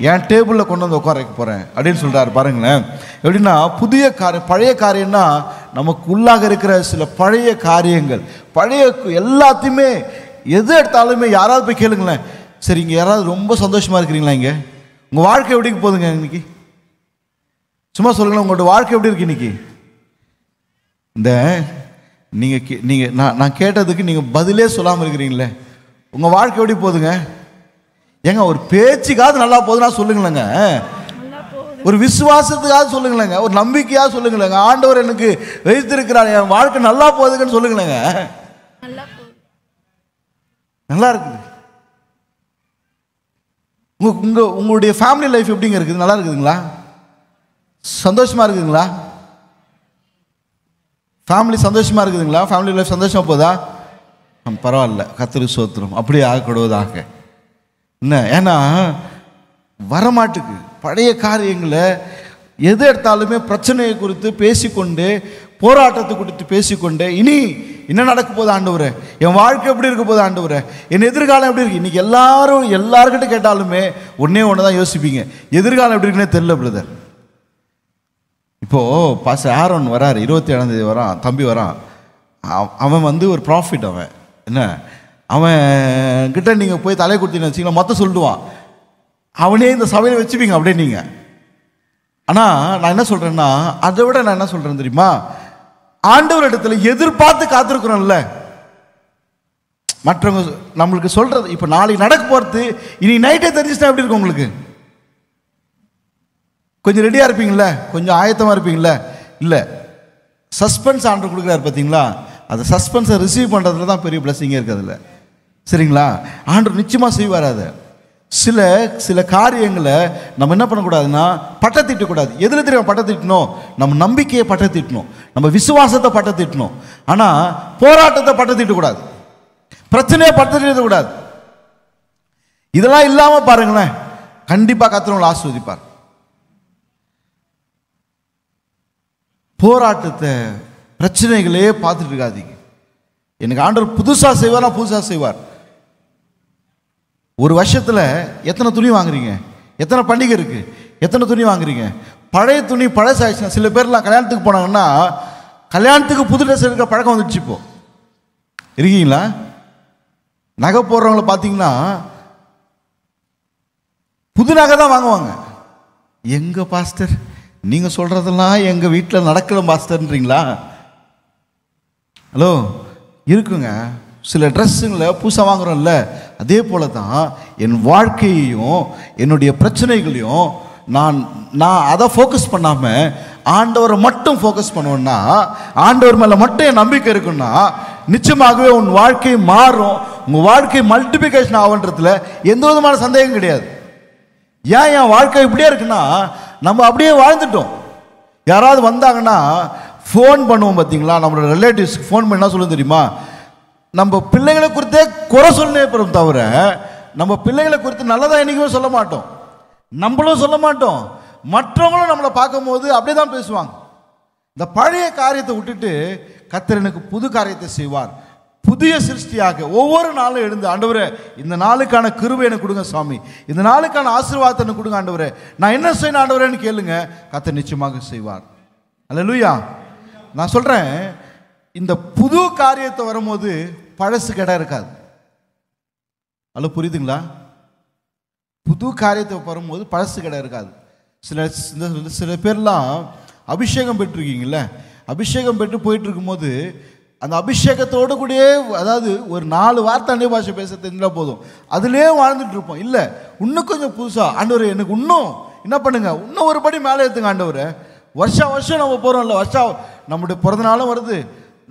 என் டேபிளில் கொண்டு வந்து உட்கார வைக்க போகிறேன் அப்படின்னு சொல்கிறாரு. பாருங்களேன், எப்படின்னா புதிய காரியம், பழைய காரியம்னா நமக்கு உள்ளாக இருக்கிற சில பழைய காரியங்கள், பழைய எல்லாத்தையுமே எது எடுத்தாலுமே யாராவது போய் கேளுங்களேன். சரி, இங்கே யாராவது ரொம்ப சந்தோஷமாக இருக்கிறீங்களா? இங்கே உங்கள் வாழ்க்கை எப்படி போகுதுங்க இன்னைக்கு? சும்மா சொல்லுங்களேன், உங்களோட வாழ்க்கை எப்படி இருக்கு இன்னைக்கு? இந்த நீங்கள் நான் கேட்டதுக்கு நீங்கள் பதிலே சொல்லாமல் இருக்கிறீங்களே, உங்கள் வாழ்க்கை எப்படி போகுதுங்க? ஏங்க ஒரு பேச்சுக்காவது நல்லா போகுதுன்னா சொல்லுங்களேங்க, ஒரு விசுவாசத்துக்காவது சொல்லுங்களேங்க, ஒரு நம்பிக்கையாக சொல்லுங்களேங்க, ஆண்டவர் எனக்கு வைத்திருக்கிறார், என் வாழ்க்கை நல்லா போகுதுன்னு சொல்லுங்களேங்க. நல்லா இருக்குது. உங்களுடைய ஃபேமிலி லைஃப் எப்படிங்க இருக்குது? நல்லா இருக்குதுங்களா? சந்தோஷமா இருக்குதுங்களா? ஃபேமிலி சந்தோஷமா இருக்குதுங்களா? ஃபேமிலி லைஃப் சந்தோஷமா போதா? பரவாயில்ல, கர்த்தருக்கு ஸ்தோத்திரம். அப்படியே ஆகக்கூடாதாக என்ன, ஏன்னா வரமாட்டுக்கு பழைய காரியங்களை எது எடுத்தாலுமே பிரச்சனையை குறித்து பேசிக்கொண்டு, போராட்டத்தை குறித்து பேசிக்கொண்டு, இனி என்ன நடக்க போகுது ஆண்டவரே, என் வாழ்க்கை எப்படி இருக்க போகுது ஆண்டவரே, என் எதிர்காலம் எப்படி இருக்கு? இன்னைக்கு எல்லாருக்கிட்ட கேட்டாலுமே ஒன்னே ஒன்று தான் யோசிப்பீங்க, எதிர்காலம் எப்படி இருக்குன்னே தெரியல பிரதர். இப்போது பாஸ்டர் ஆரோன் வராரு, 27ஆம் தேதி வரான், தம்பி வரான். அவன் வந்து ஒரு ப்ராஃபிட். அவன் என்ன, அவன் கிட்ட நீங்கள் போய் தலை கொடுத்தீங்கன்னு வச்சிங்களா, மொத்தம் சொல்லிடுவான். அவனே இந்த சபையில் வச்சுப்பீங்க அப்படியே நீங்கள். ஆனால் நான் என்ன சொல்கிறேன்னா, அதை விட நான் என்ன சொல்கிறேன் தெரியுமா, ஆண்டவர் இடத்துல எதிர்பார்த்து காத்திருக்கிறோம்ல. மற்றவங்க நம்மளுக்கு சொல்கிறது, இப்போ நாளைக்கு நடக்க போகிறது இன்னைக்கு நைட்டே தெரிஞ்சுட்டா எப்படி இருக்கும் உங்களுக்கு? கொஞ்சம் ரெடியாக இருப்பீங்களா? கொஞ்சம் ஆயத்தமாக இருப்பீங்களா? இல்லை, சஸ்பென்ஸ் ஆண்டவர் கொடுக்குறாரு பார்த்தீங்களா, அந்த சஸ்பென்ஸை ரிசீவ் பண்ணுறதுல தான் பெரிய பிளஸிங்கே இருக்கிறதுல. சரிங்களா? ஆண்டவர் நிச்சயமாக செய்வார். அதை சில காரியங்களை நம்ம என்ன பண்ணக்கூடாதுன்னா பட்டத்திட்டக்கூடாது. எதில் தெரியும் பட்டத்திட்டணும்? நம்ம நம்பிக்கையை பட்டத்திட்டணும், நம்ம விசுவாசத்தை பட்டத்திட்டணும். ஆனால் போராட்டத்தை பட்டத்திட்டக்கூடாது, பிரச்சனையை பட்டத்திட்டக்கூடாது. இதெல்லாம் இல்லாமல் பாருங்களேன், கண்டிப்பாக கர்த்தர் ஆசீர்வதிப்பார். போராட்டத்தை பிரச்சனைகளே பார்த்துட்டு இருக்காதீங்க. எனக்கு ஆண்டவர் புதுசாக செய்வார்னா புதுசாக செய்வார். ஒரு வருஷத்தில் எத்தனை துணி வாங்குறீங்க? எத்தனை பண்டிகை இருக்குது? எத்தனை துணி வாங்குறீங்க? பழைய துணி பழசாயிடுச்சுன்னா, சில பேர்லாம் கல்யாணத்துக்கு போனாங்கன்னா கல்யாணத்துக்கு புது ட்ரெஸ் எடுக்கிற பழக்கம் வந்துடுச்சு. இப்போ இருக்கீங்களா? நகை போடுறவங்கள பார்த்தீங்கன்னா புது நகை தான் வாங்குவாங்க. எங்க பாஸ்டர் நீங்கள் சொல்கிறதெல்லாம் எங்கள் வீட்டில் நடக்கல பாஸ்டர்ன்றீங்களா? ஹலோ, இருக்குங்க. சில ட்ரெஸ்ஸுங்களை புதுசாக வாங்குகிறோம்ல, அதே போல தான் என் வாழ்க்கையையும் என்னுடைய பிரச்சனைகளையும் நான் அதை ஃபோக்கஸ் பண்ணாமல் ஆண்டவரை மட்டும் ஃபோக்கஸ் பண்ணுவேன்னா, ஆண்டவர் மேலே மட்டும் என் நம்பிக்கை இருக்குன்னா, நிச்சயமாகவே உன் வாழ்க்கை மாறும். உங்கள் வாழ்க்கை மல்டிபிகேஷன் ஆகுன்றதுல எந்த விதமான சந்தேகம் கிடையாது. ஏன் என் வாழ்க்கை இப்படியே இருக்குன்னா, நம்ம அப்படியே வாழ்ந்துட்டோம். யாராவது வந்தாங்கன்னா ஃபோன் பண்ணுவோம் பார்த்தீங்களா, நம்மளோட ரிலேட்டிவ்ஸ்க்கு ஃபோன் பண்ணி என்ன சொல்லுன்னு தெரியுமா, நம்ம பிள்ளைகளை குறித்தே குறை சொல்லவே போகிறோம் தவிர நம்ம பிள்ளைகளை குறித்து நல்லதாக என்றைக்குமே சொல்ல மாட்டோம். நம்மளும் சொல்ல மாட்டோம், மற்றவங்களும் நம்மளை பார்க்கும்போது அப்படியே தான் பேசுவாங்க. இந்த பழைய காரியத்தை விட்டுட்டு கர்த்தர் எனக்கு புது காரியத்தை செய்வார். புதிய சிருஷ்டியாக ஒவ்வொரு நாளும் எழுந்து, ஆண்டவரே இந்த நாளுக்கான கிருபை எனக்கு கொடுங்க சாமி, இந்த நாளுக்கான ஆசீர்வாதத்தை எனக்கு கொடுங்க ஆண்டவரே, நான் என்ன செய்யணும் ஆண்டவரேன்னு கேளுங்க, கர்த்தர் நிச்சயமாக செய்வார். அல்லேலூயா. நான் சொல்கிறேன், இந்த புது காரியத்தை வரும்போது பழசு கடை இருக்காது. அல்ல, புரியுதுங்களா? புது காரியத்தை வரும்போது பழசு கடை இருக்காது. சில பேர்லாம் அபிஷேகம் பெற்றிருக்கீங்கள, அபிஷேகம் பெற்று போயிட்டு இருக்கும்போது அந்த அபிஷேகத்தோடு கூடயே, அதாவது ஒரு 4 வார்த்தை அந்நிய பாஷை பேச தெரிஞ்சால் போதும், அதிலே வாழ்ந்துட்டு இருப்போம். இல்லை, இன்னும் கொஞ்சம் புதுசாக ஆண்டவரே எனக்கு இன்னும் என்ன பண்ணுங்க, இன்னும் ஒரு படி மேலே ஏற்றுங்க ஆண்டவரே. வருஷம் நம்ம போகிறோம்ல, நம்முடைய பிறந்த நாளும் வருது,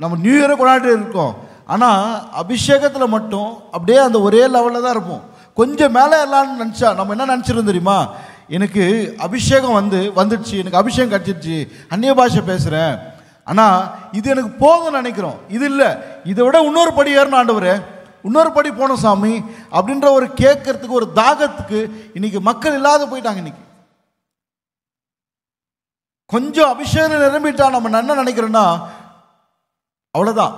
நம்ம நியூ இயரை கொண்டாடிட்டு இருக்கோம். ஆனால் அபிஷேகத்தில் மட்டும் அப்படியே அந்த ஒரே லெவலில் தான் இருப்போம். கொஞ்சம் மேலே எல்லாம்னு நினச்சா நம்ம என்ன நினச்சிருந்தோம் தெரியுமா, எனக்கு அபிஷேகம் வந்துடுச்சு, எனக்கு அபிஷேகம் கிடச்சிருச்சு, அந்நிய பாஷை பேசுகிறேன், ஆனால் இது எனக்கு போதும்னு நினைக்கிறோம். இது இல்லை, இதை விட இன்னொரு படி ஏறணும் ஆண்டவரே, இன்னொரு படி போனோம் சாமி அப்படின்ற ஒரு கேட்கறதுக்கு, ஒரு தாகத்துக்கு இன்னைக்கு மக்கள் இல்லாத போயிட்டாங்க. இன்னைக்கு கொஞ்சம் அபிஷேகம் நிரம்பிட்டா நம்ம என்ன நினைக்கிறோன்னா, அவ்வளோதான்,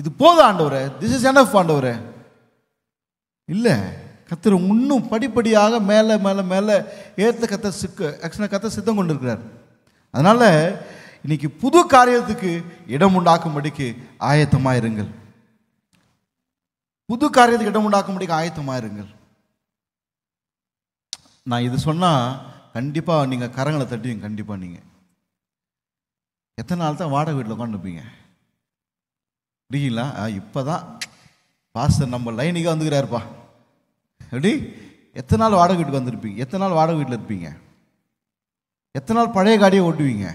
இது போதும் ஆண்டவரே, திஸ் இஸ் எனஃப் ஆண்டவரே. இல்லை, கத்தர் இன்னும் படிப்படியாக மேலே மேலே மேலே ஏற்ற கத்த சித்தம் கொண்டு இருக்கிறார். அதனால் இன்னைக்கு புது காரியத்துக்கு இடம் உண்டாக்கும்படிக்கு ஆயத்தமாக இருங்கள். புது காரியத்துக்கு இடம் உண்டாக்கும்படிக்கு ஆயத்தமாக இருங்கள். நான் இது சொன்னால் கண்டிப்பாக நீங்கள் கரங்களை தட்டுவீங்க. கண்டிப்பாக நீங்கள் எத்தனை நாள் தான் வாடகை வீட்டில் உட்காந்துருப்பீங்க இருக்கீங்களா? இப்போ தான் பாஸ்டர் நம்ம லைனுக்காக வந்துக்கிறாருப்பா. எப்படி எத்தனை நாள் வாடகை வீட்டுக்கு வந்திருப்பீங்க? எத்தனை நாள் வாடகை வீட்டில் இருப்பீங்க? எத்தனை நாள் பழைய காடியை ஓட்டுவீங்க?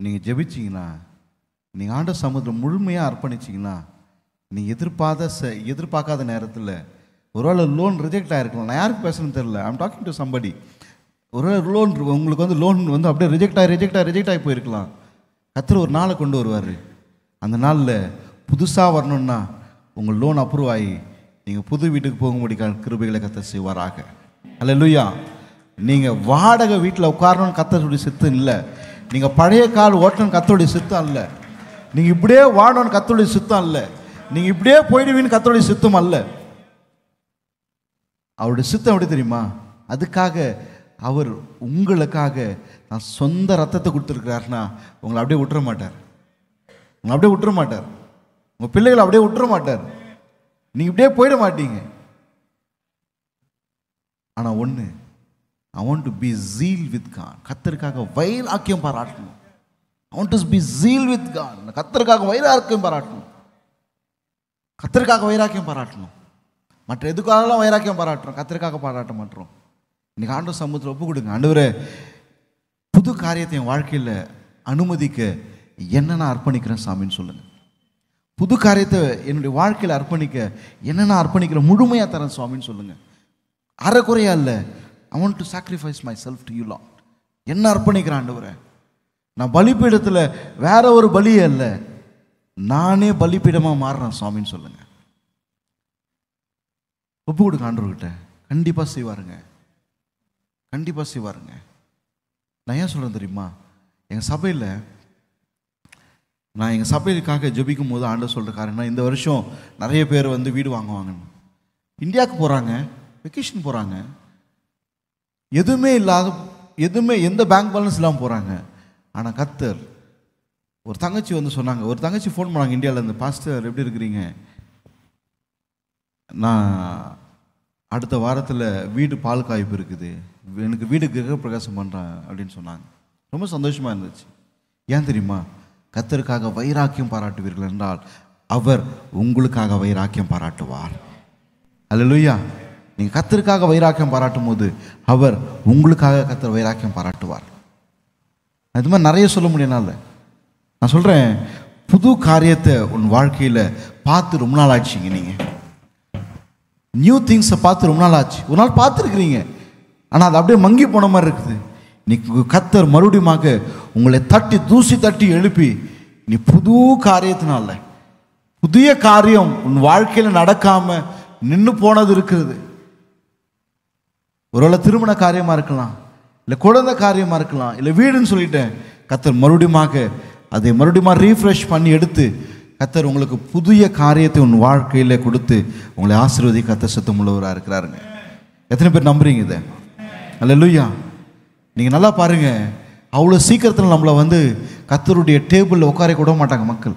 நீங்கள் ஜெபிச்சிங்கன்னா, நீங்கள் ஆண்ட சமுத்திரம் முழுமையாக அர்ப்பணிச்சிங்கன்னா, நீங்கள் எதிர்பார்க்காத நேரத்தில் ஒருவேளை லோன் ரிஜெக்ட் ஆகிருக்கலாம். நான் யாருக்கு பேசணும்னு தெரியல. I'm talking to somebody. ஒருவேளை லோன் உங்களுக்கு வந்து லோன் வந்து அப்படியே ரிஜெக்ட் ஆகி போயிருக்கலாம். கர்த்தர் ஒரு நாளை கொண்டு வருவார். அந்த நாளில் புதுசாக வரணுன்னா உங்கள் லோன் அப்ரூவ் ஆகி நீங்கள் புது வீட்டுக்கு போக முடியாத கிருபைகளை கர்த்தர் செய்வாராக. அல்லேலூயா. நீங்கள் வாடகை வீட்டில் உட்காரணும்னு கர்த்தருடைய சித்தம் இல்லை. நீங்கள் பழைய கால் ஓட்டணும்னு கர்த்தருடைய சித்தம் இல்லை. நீங்கள் இப்படியே வாழணும்னு கர்த்தருடைய சித்தம் இல்லை. நீங்கள் இப்படியே போயிடுவீன்னு கர்த்தருடைய சித்தம் அல்ல. அவருடைய சித்தம் எப்படி தெரியுமா? அதுக்காக அவர் உங்களுக்காக நான் சொந்த ரத்தத்தை கொடுத்துருக்கிறாருன்னா உங்களை அப்படியே விட்டுற மாட்டார். உங்களை அப்படியே விட்டுற மாட்டார். உங்கள் பிள்ளைகளை அப்படியே விட்டுற மாட்டார். நீங்கள் இப்படியே போயிட மாட்டீங்க. ஆனால் ஒன்று, I want to be zeal with God. கர்த்தருக்காக வைராக்கியம் பாராட்டணும். I want to be zeal with God. கர்த்தருக்காக வைராக்கியம் பாராட்டணும். கர்த்தருக்காக வைராக்கியம் பாராட்டணும். மற்ற எதுக்காகலாம் வைராக்கியம் பாராட்டுறோம், கர்த்தருக்காக பாராட்ட மாட்டோம். இன்னைக்கு ஆண்டவர் சமூகத்தில் ஒப்பு கொடுங்க. ஆண்டவரே, புது காரியத்தை என் வாழ்க்கையில் அனுமதிக்க என்ன நான் அர்ப்பணிக்கிறேன் சாமின்னு சொல்லுங்கள். புது காரியத்தை என்னுடைய வாழ்க்கையில் அர்ப்பணிக்க என்ன நான் அர்ப்பணிக்கிறேன், முழுமையாக தரேன் சுவாமின்னு சொல்லுங்கள். அரைக்குறையா இல்லை. I want to sacrifice myself to you, Lord. என்ன அர்ப்பணிக்கிறேன் ஆண்டவரே? நான் பலிபீடத்தில் வேற ஒரு பலியே இல்லை, நானே பலிபீடமாக மாறுறேன் சுவாமின்னு சொல்லுங்கள். ஒப்பு கொடுக்க ஆண்டவர்கிட்ட. கண்டிப்பாக செய்வாருங்க. கண்டிப்பாக செய்வாருங்க. நான் ஏன் சொல்கிறேன் தெரியுமா? எங்கள் சபையிலுக்காக ஜெபிக்கும் போது ஆண்டவர் சொல்கிற காரணம், இந்த வருஷம் நிறைய பேர் வந்து வீடு வாங்குவாங்கன்னு இந்தியாவுக்கு போகிறாங்க, வெக்கேஷன் போகிறாங்க, எதுவுமே எந்த பேங்க் பேலன்ஸ் இல்லாமல் போகிறாங்க. ஆனால் கர்த்தர், ஒரு தங்கச்சி வந்து சொன்னாங்க, ஒரு தங்கச்சி ஃபோன் பண்ணாங்க இந்தியாவிலேருந்து, பாஸ்டர் எப்படி இருக்கிறீங்க, நான் அடுத்த வாரத்தில் வீடு பால் காய்ப்பு இருக்குது, எனக்கு வீடு கிரக பிரகாசம் பண்ணுறேன் அப்படின்னு சொன்னாங்க. ரொம்ப சந்தோஷமாக இருந்துச்சு. ஏன் தெரியுமா? கர்த்தருக்காக வைராக்கியம் பாராட்டுவீர்கள் என்றால் அவர் உங்களுக்காக வைராக்கியம் பாராட்டுவார். அல்லேலூயா. நீங்கள் கர்த்தருக்காக வைராக்கியம் பாராட்டும் போது அவர் உங்களுக்காக கர்த்தர் வைராக்கியம் பாராட்டுவார். அது மாதிரி நிறைய சொல்ல முடியனால நான் சொல்கிறேன், புது காரியத்தை உன் வாழ்க்கையில் பார்த்து ரொம்ப நாள் ஆச்சுங்க. நீங்கள் நியூ திங்ஸை பார்த்து ரொம்ப நாள் ஆச்சு. ஒரு நாள் பார்த்துருக்குறீங்க, ஆனால் அது அப்படியே மங்கி போன மாதிரி இருக்குது. இன்னைக்கு கர்த்தர் மறுபடியுமாக உங்களை தூசி தட்டி எழுப்பி, நீ புது காரியத்தினால, புதிய காரியம் உன் வாழ்க்கையில் நடக்காம நின்று போனது இருக்கிறது. ஒருவேளை திருமண காரியமாக இருக்கலாம், இல்லை குழந்தை காரியமாக இருக்கலாம், இல்லை வீடுன்னு சொல்லிட்டேன். கர்த்தர் மறுபடியும் ரீஃப்ரெஷ் பண்ணி எடுத்து கர்த்தர் உங்களுக்கு புதிய காரியத்தை உன் வாழ்க்கையில் கொடுத்து உங்களை ஆசீர்வதிக்க கர்த்தர் சித்தம் உள்ளவராக இருக்கிறாருங்க. எத்தனை பேர் நம்புறீங்க இதை? அல்லேலூயா. நீங்கள் நல்லா பாருங்க, அவ்வளோ சீக்கிரத்தில் நம்மளை வந்து கர்த்தருடைய டேபிளில் உட்கார விட மாட்டாங்க மக்கள்.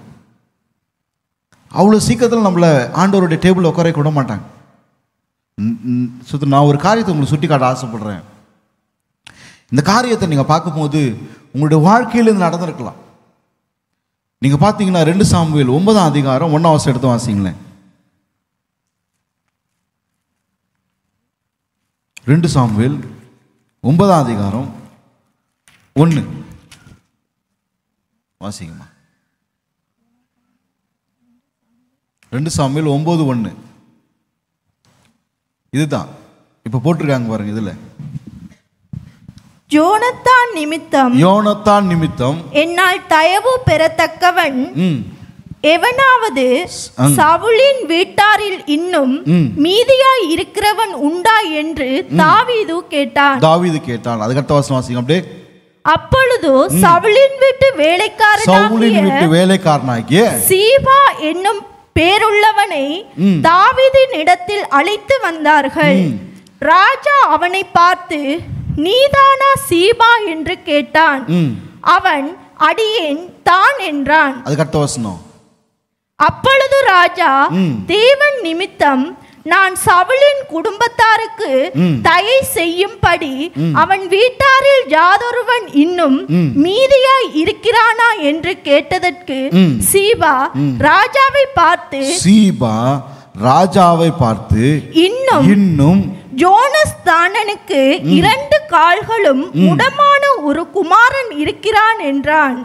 அவ்வளோ சீக்கிரத்தில் நம்மளை ஆண்டவருடைய டேபிளில் உட்கார விட மாட்டாங்க. நான் ஒரு காரியத்தை உங்களுக்கு சுட்டி காட்ட ஆசைப்படுறேன். இந்த காரியத்தை நீங்கள் பார்க்கும்போது உங்களுடைய வாழ்க்கையிலேருந்து நடந்திருக்கலாம். நீங்கள் பார்த்தீங்கன்னா 2 சாமுவேல் 9ஆம் அதிகாரம் 1ஆம் வசனம் எடுத்து வாசிங்களேன். 2 சாமுவேல் 9ஆம் அதிகாரம் 1 வாசிங்கம்மா. 2 சாமுவேல் 9:1 இதுதான் இப்போ போட்டிருக்காங்க பாருங்க. இதில் யோனத்தான் நிமித்தம் என்னால் தயவு பெறத்தக்கவன் எவனாவது சவுலின் வீட்டாரில் இன்னும் மீதியாய் இருக்கிறவன் உண்டா என்று தாவீது கேட்டான். அதுக்கடுத்த வசனம் வாசிங்க அப்படியே. அப்பொழுது சவுலின் வீட்டு வேலைக்காரனாகிய சீபா என்னும் பேருள்ளவனை தாவீதின் இடத்தில் அழைத்து வந்தார்கள். ராஜா அவனை பார்த்து, நீதானா சீபா என்று கேட்டான். அவன், அடியேன் தான் என்றான். அதுக்கு அடுத்த வசனம். அப்பொழுது ராஜா, தேவன் நிமித்தம் நான் சவுலின் குடும்பத்தாருக்கு தயை செய்யும்படி அவன் வீட்டாரில் யாதொருவன் இன்னும் மீதியாய் இருக்கிறானா என்று கேட்டதற்கு சீபா ராஜாவை பார்த்து இன்னும் யோனஸ்தானனுக்கு 2 கால்களும் முடமான ஒரு குமாரன் இருக்கிறான் என்றான்.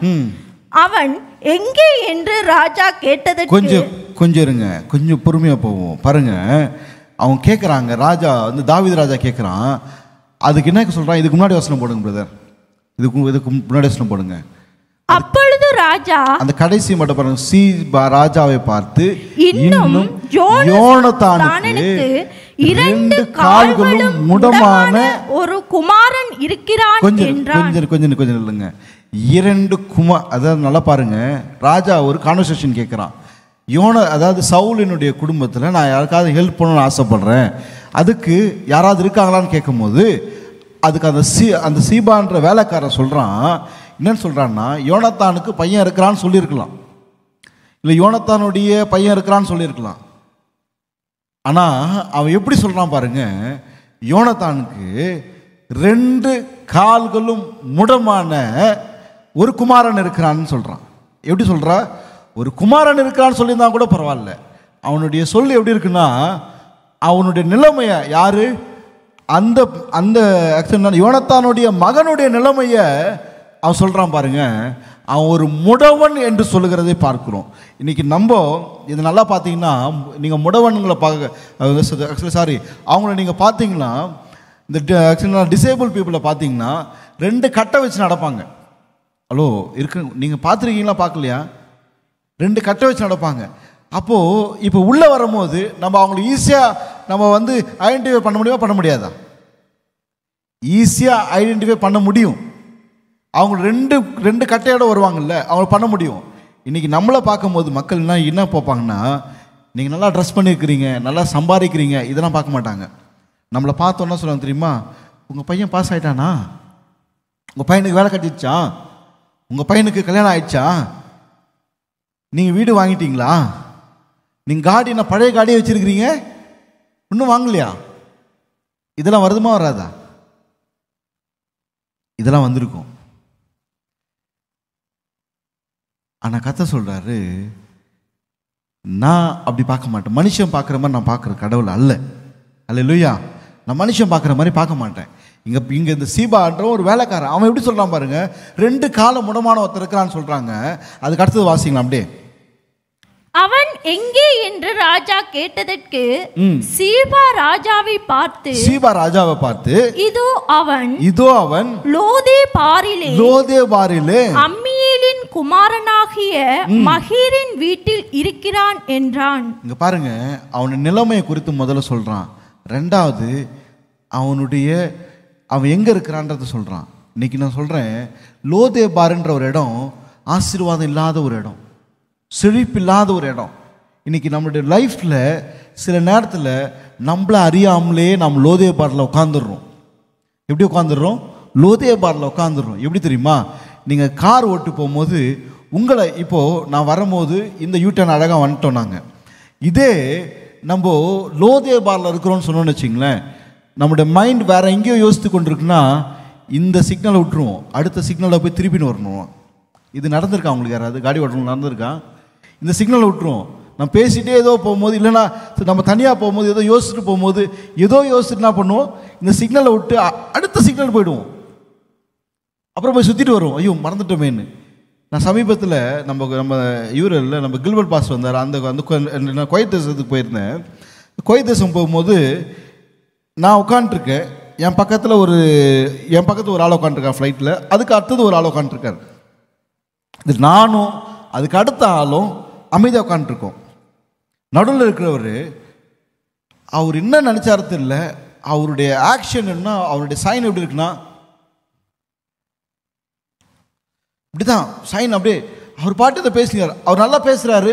அவன் எங்கே என்று ராஜா கேட்டதற்கு, கொஞ்சம் இருங்க, கொஞ்சம் பொறுமையா போவோம். பாருங்க, அவன் கேட்குறாங்க, ராஜா வந்து தாவீது ராஜா கேட்குறான். அதுக்கு என்ன சொல்றான்? இதுக்கு முன்னாடி வசனம் போடுங்க பிரதர், இதுக்கு முன்னாடி வசனம் போடுங்க. அப்பொழுது ராஜா, அந்த கடைசி மட்டும் பாருங்க, சீபா ராஜாவை பார்த்து இன்னும் யோனத்தானுக்கு 2 கால்களும் முடமான ஒரு குமாரன் இருக்கிறான் என்றான். கொஞ்சம் இல்லைங்க, 2 குமார். அதாவது நல்லா பாருங்க, ராஜா ஒரு கான்வர்சேஷன் கேட்குறான். அதாவது சவுலினுடைய குடும்பத்தில் நான் யாருக்காவது ஹெல்ப் பண்ணணும்னு ஆசைப்படுறேன், அதுக்கு யாராவது இருக்காங்களான்னு கேட்கும்போது அதுக்கு அந்த சீபான்ற வேலைக்காரன் சொல்கிறான். என்னன்னு சொல்கிறான்னா, யோனத்தானுக்கு பையன் இருக்கிறான்னு சொல்லியிருக்கலாம், இல்லை யோனத்தானுடைய பையன் இருக்கிறான்னு சொல்லியிருக்கலாம். ஆனால் அவன் எப்படி சொல்கிறான் பாருங்க, யோனத்தானுக்கு 2 கால்களும் முடமான ஒரு குமாரன் இருக்கிறான்னு சொல்கிறான். எப்படி சொல்கிறா? ஒரு குமாரன் இருக்கிறான்னு சொல்லியிருந்தா கூட பரவாயில்ல. அவனுடைய சொல் எப்படி இருக்குன்னா, அவனுடைய நிலைமையை யாரு அந்த அந்த யோனத்தானுடைய மகனுடைய நிலைமையை அவன் சொல்கிறான் பாருங்க. அவன் ஒரு முடவன் என்று சொல்லுகிறதை பார்க்கிறோம். இன்னைக்கு நம்ம இது நல்லா பார்த்தீங்கன்னா, நீங்கள் முடவன்களை அவங்கள நீங்கள் பார்த்தீங்கன்னா, இந்த டிசேபிள் பீப்புளை பார்த்தீங்கன்னா 2 கட்டை வச்சு நடப்பாங்க. ஹலோ இருக்கு, நீங்கள் பார்த்துருக்கீங்களா? பார்க்கலையா? 2 கட்டை வச்சு நடப்பாங்க. அப்போது இப்போ உள்ளே வரும்போது நம்ம அவங்களுக்கு ஈஸியாக நம்ம வந்து ஐடென்டிஃபை பண்ண முடியுமா, பண்ண முடியாதா? ஈஸியாக ஐடென்டிஃபை பண்ண முடியும். அவங்க 2 கட்டையோடு வருவாங்கல்ல, அவங்க பண்ண முடியும். இன்றைக்கி நம்மளை பார்க்கும்போது மக்கள் என்ன பார்ப்பாங்கன்னா, நீங்கள் நல்லா ட்ரெஸ் பண்ணியிருக்கிறீங்க, நல்லா சம்பாதிக்கிறீங்க, இதெல்லாம் பார்க்க மாட்டாங்க. நம்மளை பார்த்தோன்னா சொல்லுவாங்க தெரியுமா, உங்கள் பையன் பாஸ் ஆகிட்டானா, உங்கள் பையனுக்கு வேலை கட்டிடுச்சா, உங்கள் பையனுக்கு கல்யாணம் ஆயிடுச்சா, நீங்கள் வீடு வாங்கிட்டீங்களா, நீங்கள் காடி என்ன பழைய காடியை வச்சுருக்கிறீங்க, இன்னும் வாங்கலையா? இதெல்லாம் வருதுமா வராதா? இதெல்லாம் வந்திருக்கும். ஆனால் கதை சொல்கிறாரு, நான் அப்படி பார்க்க மாட்டேன். மனுஷன் பார்க்குற மாதிரி நான் பார்க்குற கடவுள் அல்ல. அல்லேலூயா. நான் மனுஷன் பார்க்குற மாதிரி பார்க்க மாட்டேன். இங்கே இந்த சீபான்ற ஒரு வேலைக்காரன், அவன் எப்படி சொல்கிறான் பாருங்க, 2 காலம் முடமான ஒருத்தர் இருக்கிறான்னு சொல்கிறாங்க. அதுக்கு அடுத்தது வாசிக்கலாம் அப்படியே. அவன் எங்கே என்று ராஜா கேட்டதற்கு சீபா ராஜாவை பார்த்து இதோ அவன் லோதேபாரிலே அம்மியேலின் குமாரனாகிய மகீரின் வீட்டில் இருக்கிறான் என்றான். இங்க பாருங்க, அவன் நிலைமையை குறித்து முதல்ல சொல்றான். 2வது அவன் எங்க இருக்கிறான்றத சொல்றான். இன்னைக்கு நான் சொல்றேன், லோதேபார்ன்ற ஒரு இடம் ஆசீர்வாதம் இல்லாத ஒரு இடம், செழிப்பில்லாத ஒரு இடம். இன்றைக்கி நம்மளுடைய லைஃப்பில் சில நேரத்தில் நம்மளை அறியாமலே நம்ம லோதேபாரில் உட்காந்துடுறோம். எப்படி உட்காந்துடுறோம்? லோதேபாரில் உட்காந்துடுறோம். எப்படி தெரியுமா? நீங்கள் கார் ஓட்டு போகும்போது உங்களை, இப்போது நான் வரும்போது இந்த யூட்டர்ன் அழகாக வந்துட்டோம் நாங்கள். இதே நம்ம லோதேபாரில் இருக்கிறோன்னு சொன்னோன்னு வச்சிங்களேன், நம்மளுடைய மைண்ட் வேறு எங்கேயோ யோசித்து கொண்டிருக்குன்னா இந்த சிக்னலை விட்டுருவோம், அடுத்த சிக்னலை போய் திருப்பின்னு வரணும். இது நடந்திருக்கா உங்களுக்கு? யாராவது காடி ஓட்டணும் நடந்திருக்கா? இந்த சிக்னலை விட்டுருவோம். நம்ம பேசிகிட்டே ஏதோ போகும்போது, இல்லைன்னா நம்ம தனியாக போகும்போது ஏதோ யோசிச்சுட்டு போகும்போது யோசிச்சுட்டு என்ன பண்ணுவோம், இந்த சிக்னலை விட்டு அடுத்த சிக்னல் போயிடுவோம். அப்புறம் போய் சுற்றிட்டு வருவோம், ஐயோ மறந்துட்டோமேன்னு. நான் சமீபத்தில் நம்ம யூரலில் நம்ம கில்பர்ட் பாஸ் வந்தார். அந்த குவைத் தேசத்துக்கு போயிருந்தேன். குவைத் தேசம் போகும்போது நான் உட்காந்துருக்கேன், என் பக்கத்தில் ஒரு ஆள் உட்காந்துருக்கேன் ஃப்ளைட்டில். அதுக்கு அடுத்தது ஒரு ஆள் உட்காந்துருக்கார். இது நானும் அதுக்கு அடுத்த ஆளும் அமைதியாக உட்காந்துருக்கோம். நடுவில் இருக்கிறவர் அவர் என்ன நினச்சாரு தெரியல, அவருடைய ஆக்ஷன் என்ன, அவருடைய சைன் எப்படி இருக்குன்னா இப்படிதான் சைன். அப்படியே அவர் பாட்டு இதை பேசுகிறார், அவர் நல்லா பேசுகிறாரு.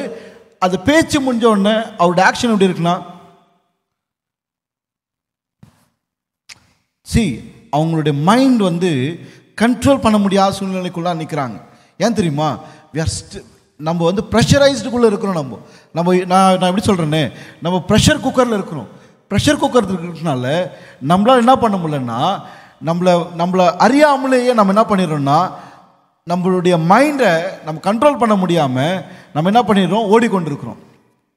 அது பேச்சு முடிஞ்ச உடனே அவருடைய ஆக்ஷன் எப்படி இருக்குன்னா, அவங்களுடைய மைண்ட் வந்து கண்ட்ரோல் பண்ண முடியாத சூழ்நிலைக்குள்ளே நிற்கிறாங்க. ஏன் தெரியுமா? நம்ம வந்து ப்ரெஷரைஸ்டுக்குள்ளே இருக்கிறோம். நான் எப்படி சொல்கிறேன்னே, நம்ம ப்ரெஷர் குக்கரில் இருக்கிறோம். ப்ரெஷர் குக்கர் இருக்கிறதுனால நம்மளால் என்ன பண்ண முடியலன்னா, நம்மளை அறியாமலேயே நம்ம என்ன பண்ணிடுறோம்னா, நம்மளுடைய மைண்டை நம்ம கண்ட்ரோல் பண்ண முடியாமல் நம்ம என்ன பண்ணிடுறோம், ஓடிக்கொண்டிருக்கிறோம்.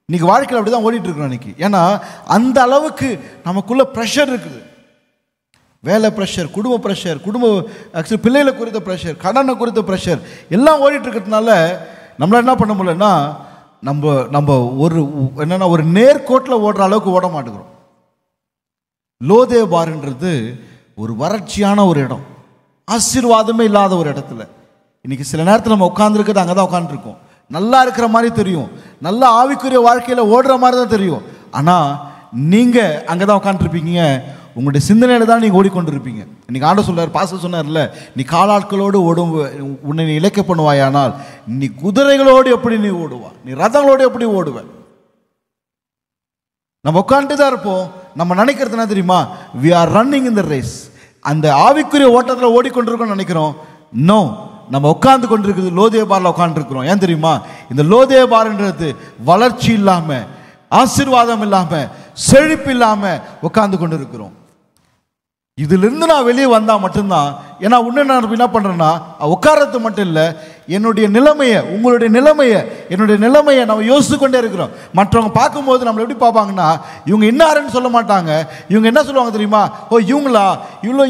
இன்றைக்கி வாழ்க்கையில் அப்படி தான் ஓடிட்டுருக்குறோம் இன்றைக்கி. ஏன்னா அந்த அளவுக்கு நமக்குள்ளே ப்ரெஷர் இருக்குது. வேலை ப்ரெஷர், குடும்ப ப்ரெஷர், ஆக்சுவலி பிள்ளைகளை குறித்த ப்ரெஷர், கடனை குறித்த ப்ரெஷர் எல்லாம் ஓடிட்டுருக்கிறதுனால நம்மளால் என்ன பண்ண முடியலன்னா, நம்ம ஒரு நேர்கோட்டில் ஓடுற அளவுக்கு ஓட மாட்டேங்கிறோம். லோதேபார்ன்றது ஒரு வறட்சியான ஒரு இடம், ஆசீர்வாதமே இல்லாத ஒரு இடத்துல. இன்றைக்கி சில நேரத்தில் நம்ம உட்காந்துருக்கிறது அங்கே தான் உட்காந்துருக்கோம். நல்லா இருக்கிற மாதிரி தெரியும், நல்லா ஆவிக்குரிய வாழ்க்கையில் ஓடுற மாதிரி தான் தெரியும். ஆனால் நீங்கள் அங்கே தான் உட்காந்துருப்பீங்க, உங்களுடைய சிந்தனையில் தான் நீங்கள் ஓடிக்கொண்டிருப்பீங்க. இன்றைக்கி ஆண்டவர் சொல்றார், பாஸ்டர் சொன்னார்ல, நீ காலாட்களோடு ஓடும், உன்னை நீ இலக்க பண்ணுவாயானால் நீ குதிரைகளோடு எப்படி நீ ஓடுவா, நீ ரதங்களோடு எப்படி ஓடுவ. நம்ம உட்காந்துட்டு தான் இருப்போம். நம்ம நினைக்கிறது என்ன தெரியுமா? we are running in the race. அந்த ஆவிக்குரிய ஓட்டத்தில் ஓடிக்கொண்டிருக்கோம்னு நினைக்கிறோம். நோ, நம்ம உட்கார்ந்து கொண்டிருக்கிறது லோதேபாரில் உட்காந்துருக்கிறோம். ஏன் தெரியுமா? இந்த லோதேபார்ன்றது வளர்ச்சி இல்லாமல், ஆசீர்வாதம் இல்லாமல், செழிப்பு இல்லாமல் உட்கார்ந்து கொண்டு இருக்கிறோம். இதிலிருந்து நான் வெளியே வந்தால் மட்டும்தான். ஏன்னா இன்னும் நான் என்ன பண்ணுறேன்னா, உட்காரத்து மட்டும் இல்லை, என்னுடைய நிலைமையை, உங்களுடைய நிலைமையை, என்னுடைய நிலைமையை நம்ம யோசித்து கொண்டே இருக்கிறோம். மற்றவங்க பார்க்கும்போது நம்மளை எப்படி பார்ப்பாங்கன்னா, இவங்க இன்னாருன்னு சொல்ல மாட்டாங்க. இவங்க என்ன சொல்லுவாங்க தெரியுமா? ஓ இவங்களா, இவ்வளோ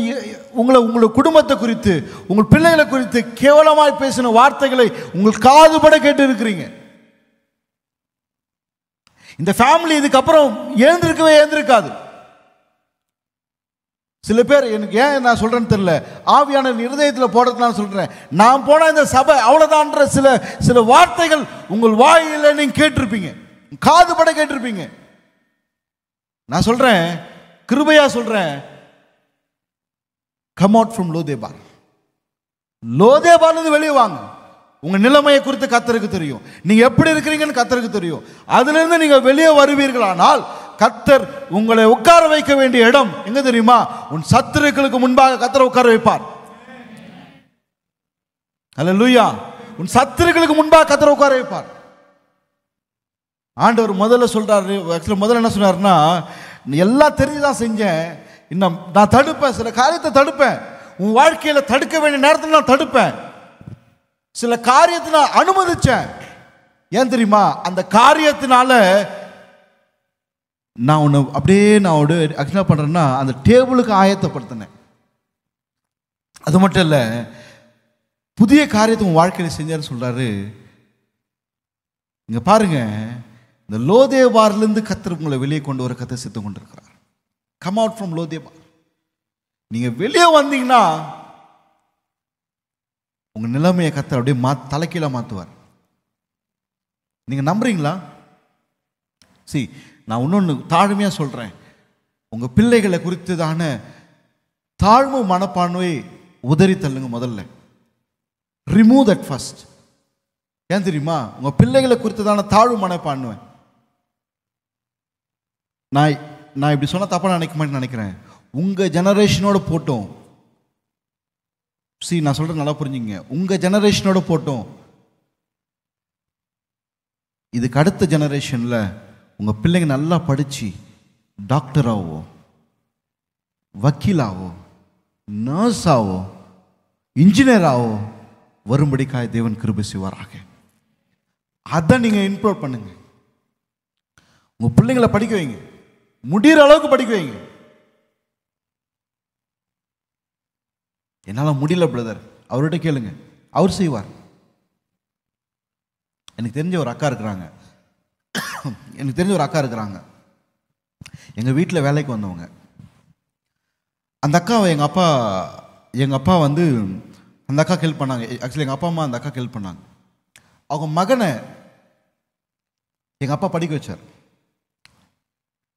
உங்களோட குடும்பத்தை குறித்து, உங்கள் பிள்ளைகளை குறித்து கேவலமாய் பேசின வார்த்தைகளை உங்கள் காதுபட கேட்டு இருக்கிறீங்க. இந்த ஃபேமிலி இதுக்கப்புறம் எழுந்திருக்காது. சில பேர், எனக்கு ஏன் நான் சொல்றேன்னு தெரியல, ஆவியான இருதயத்தில் போடுறது நான் சொல்றேன். நான் போன இந்த சபை அவ்வளவுதான்ற சில வார்த்தைகள் உங்கள் வாயில நீங்க கேட்டிருப்பீங்க, காதுபட கேட்டிருப்பீங்க. நான் சொல்றேன், கிருபையா சொல்றேன், கம் அவுட் ஃப்ரம் லோதேபார். லோதேபார்ல வெளியே வாங்க. உங்க நிலைமையை குறித்து கர்த்தருக்கு தெரியும், நீங்க எப்படி இருக்கிறீங்கன்னு கர்த்தருக்கு தெரியும். அதுல இருந்து நீங்க வெளியே வருவீர்களானால் கர்த்தர் உங்களை உட்கார வைக்க வேண்டிய இடம் எங்க தெரியுமா? உன் சத்துருக்களுக்கு முன்பாக கர்த்தர் உட்கார வைப்பார். அல்லேலூயா. உன் சத்துருக்களுக்கு முன்பாக கர்த்தர் உட்கார வைப்பார். ஆண்டவர் முதல்ல சொல்றாரு, முதல்ல என்ன சொன்னாருன்னா, எல்லாம் தெரிஞ்சுதான் செஞ்சேன், இன்னும் நான் தடுப்பேன், சில காரியத்தை தடுப்பேன். உன் வாழ்க்கையில தடுக்க வேண்டிய நேரத்தில் நான் தடுப்பேன். சில காரியத்தை நான் அனுமதிச்சேன். ஏன் தெரியுமா? அந்த காரியத்தினால நான் ஒன்று அப்படியே நான் என்ன பண்றேன்னா, அந்த டேபிளுக்கு ஆயத்தப்படுத்தினேன். அது மட்டும் இல்லை, புதிய காரியத்தை உன் வாழ்க்கையில் செஞ்சாருன்னு சொல்றாரு. இங்க பாருங்க, இந்த லோதேபார்லேருந்து கர்த்தர் உங்களை வெளியே கொண்டு வர கர்த்தர் சித்தம் கொண்டிருக்கிறார். Come out from Lodebar. நீங்க வெளியே வந்தீங்கன்னா உங்க நிலைமையை கர்த்தர் அப்படியே தலைக்கீழ மாற்றுவார். நீங்க நம்புறீங்களா? நான் இன்னொன்று தாழ்மையாக சொல்கிறேன், உங்கள் பிள்ளைகளை குறித்துதான தாழ்வு மனப்பான்மை உதறி தள்ளுங்க. முதல்ல ரிமூவ் தட் ஃபர்ஸ்ட். ஏன் தெரியுமா? உங்கள் பிள்ளைகளை குறித்துதான தாழ்வு மனப்பான்மை. நான் இப்படி சொன்னால் தப்பாக நினைக்க மாட்டேன்னு நினைக்கிறேன். உங்கள் ஜெனரேஷனோட போட்டோம். நான் சொல்கிறது நல்லா புரிஞ்சுங்க. உங்கள் ஜெனரேஷனோட போட்டோம். இதுக்கு அடுத்த ஜெனரேஷனில் உங்கள் பிள்ளைங்க நல்லா படித்து டாக்டராகவோ, வக்கீலாவோ, நர்ஸாவோ, இன்ஜினியராகவோ வரும்படிக்காக தேவன் கிருபை செய்வாராக. அதை நீங்கள் இம்ப்ரூவ் பண்ணுங்க. உங்கள் பிள்ளைங்களை படிக்க வைங்க, முடிகிற அளவுக்கு படிக்க வைங்க. என்னால் முடியல பிரதர், அவர்கிட்ட கேளுங்க, அவர் செய்வார். எனக்கு தெரிஞ்ச ஒரு அக்கா இருக்கிறாங்க, எங்கள் வீட்டில் வேலைக்கு வந்தவங்க. அந்த அக்காவை எங்கள் அப்பா வந்து அந்த அக்கா ஹெல்ப் பண்ணாங்க. ஆக்சுவலி எங்கள் அப்பா அம்மா அந்த அக்கா ஹெல்ப் பண்ணாங்க. அவங்க மகனை எங்கள் அப்பா படிக்க வச்சார்.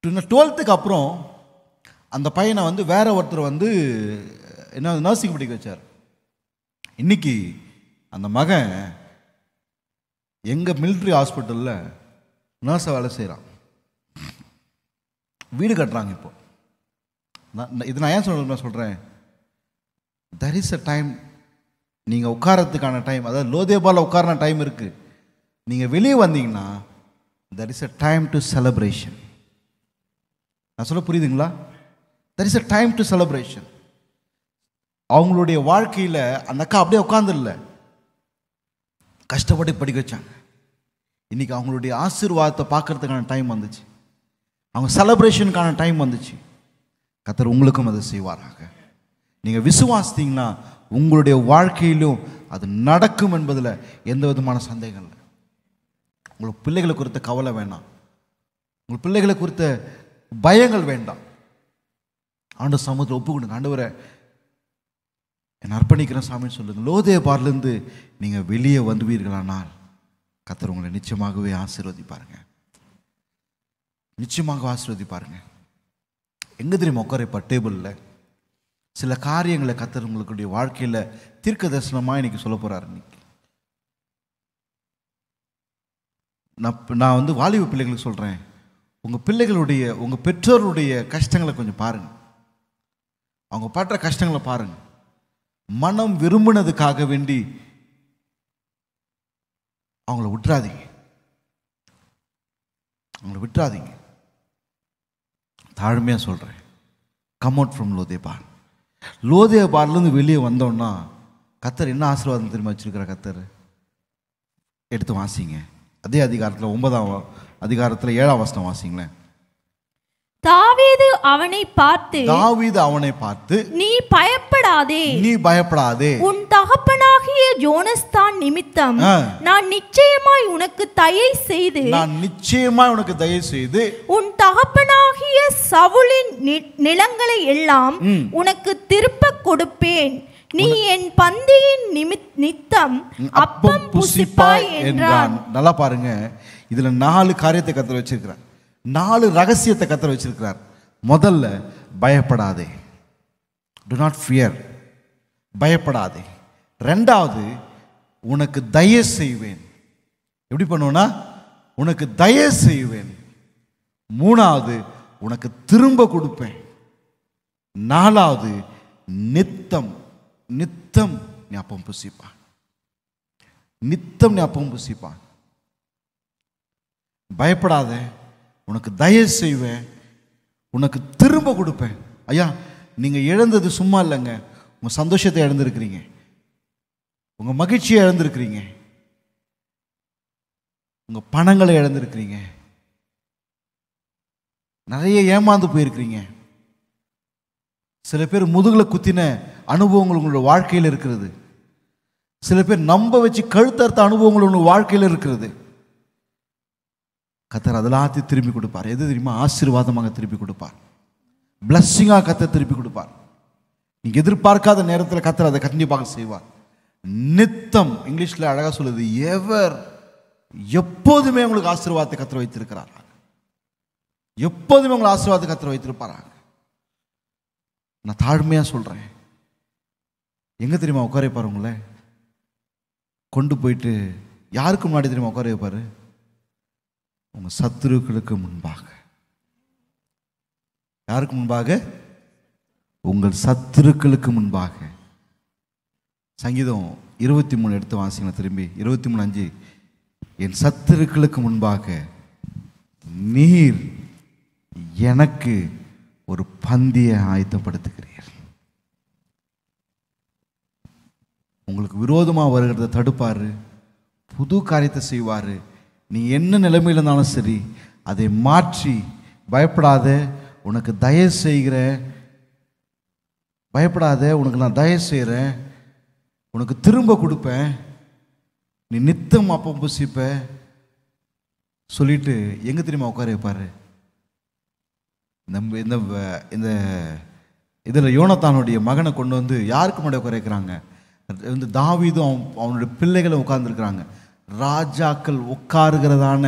12th அப்புறம் அந்த பையனை வந்து வேற ஒருத்தர் வந்து என்ன நர்சிங் படிக்க வச்சார். இன்னைக்கு அந்த மகன் எங்கள் மிலிட்ரி ஹாஸ்பிட்டலில் நர்ஸை வேலை செய்கிறான், வீடு கட்டுறாங்க. இப்போ நான் ஏன் சொல்கிறேன், there is a time, நீங்கள் உட்காரத்துக்கான டைம், அதாவது லோதேபால உட்காரன டைம் இருக்குது. நீங்கள் வெளியே வந்தீங்கன்னா there is a time to celebration. நான் சொல்ல புரியுதுங்களா? there is a time to celebration. அவங்களுடைய வாழ்க்கையில் அந்த அக்கா அப்படியே உட்காந்துடல, கஷ்டப்பட்டு படிக்க வச்சாங்க. இன்றைக்கி அவங்களுடைய ஆசீர்வாதத்தை பார்க்கறதுக்கான டைம் வந்துச்சு, அவங்க செலப்ரேஷனுக்கான டைம் வந்துச்சு. கர்த்தர் உங்களுக்கும் அதை செய்வாராக. நீங்கள் விசுவாசித்தீங்கன்னா உங்களுடைய வாழ்க்கையிலும் அது நடக்கும் என்பதில் எந்த விதமான சந்தேகம் இல்லை. உங்களுக்கு பிள்ளைகளை குறித்த கவலை வேண்டாம், உங்கள் பிள்ளைகளை குறித்த பயங்கள் வேண்டாம். ஆண்டு சமூகத்தில் ஒப்பு கொடுங்க, ஆண்டவரை என்னை அர்ப்பணிக்கிறேன் சாமின்னு சொல்லுங்கள். லோதேபார்லேருந்து நீங்கள் வெளியே வந்துவீர்களானால் கர்த்தர் உங்களை நிச்சயமாகவே ஆசீர்வதிப்பாருங்க, நிச்சயமாக ஆசீர்வதிப்பாருங்க. எங்கே தெரியுமா உட்காரப்பா? டேபிளில் சில காரியங்களை கர்த்தர் உங்களுடைய வாழ்க்கையில் தீர்க்க தரிசனமாக இன்னைக்கு சொல்ல போகிறார். இன்னைக்கு நான் வாலிப பிள்ளைகளுக்கு சொல்கிறேன், உங்கள் பெற்றோருடைய கஷ்டங்களை கொஞ்சம் பாருங்கள், அவங்க படுற கஷ்டங்களை பாருங்கள். மனம் விரும்பினதுக்காக வேண்டி அவங்கள விட்டுறாதீங்க. தாழ்மையாக சொல்கிறேன், கம் அவுட் ஃப்ரம் லோதேபார். லோதேபார்லேருந்து வெளியே வந்தோன்னா கர்த்தர் என்ன ஆசீர்வாதம் தெரியுமா வச்சிருக்கிற? கர்த்தர் எடுத்து வாசிங்க, அதே அதிகாரத்தில் 9ஆம் அதிகாரத்தில் 7ஆம் வசனம் வாசிங்களேன். தாவீது அவனை பார்த்து, நீ பயப்படாதே, உன் தகப்பனாகிய யோனஸ்தான் நிமித்தம் நான் நிச்சயமாய் உனக்கு தயை செய்து உன் தகப்பனாகிய சவுலின் நிலங்களை எல்லாம் உனக்கு திருப்ப கொடுப்பேன். நீ என் பந்தியின் நித்தம் அப்பம் புசிப்பாய் என்றான். நல்லா பாருங்க, இதுல 4 காரியத்தை கர்த்தர் வச்சிருக்கிறார், 4 ரகசியத்தை கர்த்தர் வச்சிருக்கிறார். முதல்ல பயப்படாதே, do not fear, பயப்படாதே. ரெண்டாவது, உனக்கு தயை செய்வேன். எப்படி பண்ணுவேன்னா, உனக்கு தயை செய்வேன். மூணாவது, உனக்கு திரும்ப கொடுப்பேன். நாலாவது, நித்தம் நீ அப்பம் புசிப்பான், நித்தம் நீ அப்பம் புசிப்பான். பயப்படாத, உனக்கு தயை செய்வேன், உனக்கு திரும்ப கொடுப்பேன். ஐயா, நீங்கள் இழந்தது சும்மா இல்லைங்க, உங்கள் சந்தோஷத்தை இழந்திருக்கிறீங்க, உங்கள் மகிழ்ச்சியை இழந்திருக்கிறீங்க, உங்கள் பணங்களை இழந்திருக்கிறீங்க, நிறைய ஏமாந்து போயிருக்கிறீங்க. சில பேர் முதுகில் குத்தின அனுபவங்கள் உங்களோட வாழ்க்கையில் இருக்கிறது. சில பேர் நம்ப வச்சு கழுத்தறுத்த அனுபவங்கள் உங்களோட வாழ்க்கையில் இருக்கிறது. கர்த்தர் அதெல்லாத்தையும் திருப்பி கொடுப்பார். எது தெரியுமா? ஆசீர்வாதமாக திருப்பி கொடுப்பார், பிளஸ்ஸிங்காக கர்த்தர் திருப்பி கொடுப்பார். நீங்கள் எதிர்பார்க்காத நேரத்தில் கர்த்தர் அதை கண்டிப்பாக செய்வார். நித்தம், இங்கிலீஷில் அழகாக சொல்லுது, எவர், எப்போதுமே உங்களுக்கு ஆசீர்வாதத்தை கர்த்தர் வைத்திருக்கிறார். எப்போதுமே உங்களை ஆசீர்வாதத்தை கர்த்தர் வைத்திருப்பாராங்க. நான் தாழ்மையாக சொல்கிறேன், எங்கே தெரியுமா உட்கார வைப்பார்? உங்களை கொண்டு போயிட்டு யாருக்கு முன்னாடி தெரியுமா உட்கார வைப்பார்? உங்கள் சத்துருக்களுக்கு முன்பாக. யாருக்கு முன்பாக? உங்கள் சத்துருக்களுக்கு முன்பாக. சங்கீதம் 23 எடுத்து வாசிங்க திரும்பி. 23:5, என் சத்துருக்களுக்கு முன்பாக நீர் எனக்கு ஒரு பந்தியை ஆயத்தப்படுத்துகிறீர். உங்களுக்கு விரோதமாக வருகிறத தடுப்பார், புது காரியத்தை செய்வார். நீ என்ன நிலைமையில் இருந்தாலும் சரி அதை மாற்றி, பயப்படாத, உனக்கு தயவு செய்கிறேன், பயப்படாத, உனக்கு நான் தயவு செய்கிறேன், உனக்கு திரும்ப கொடுப்பேன், நீ நித்தம் அப்பம் புசிப்ப சொல்லிட்டு எங்கே தெரியுமா உட்கார வைப்பார்? நம்ம இந்த இதில் யோனத்தானுடைய மகனை கொண்டு வந்து யாருக்கு முன்னாடி உட்கார வைக்கிறாங்க? தாவீதும் அவனுடைய பிள்ளைகளும் உட்கார்ந்துருக்கிறாங்க. ராஜாக்கள் உட்காருகிறதான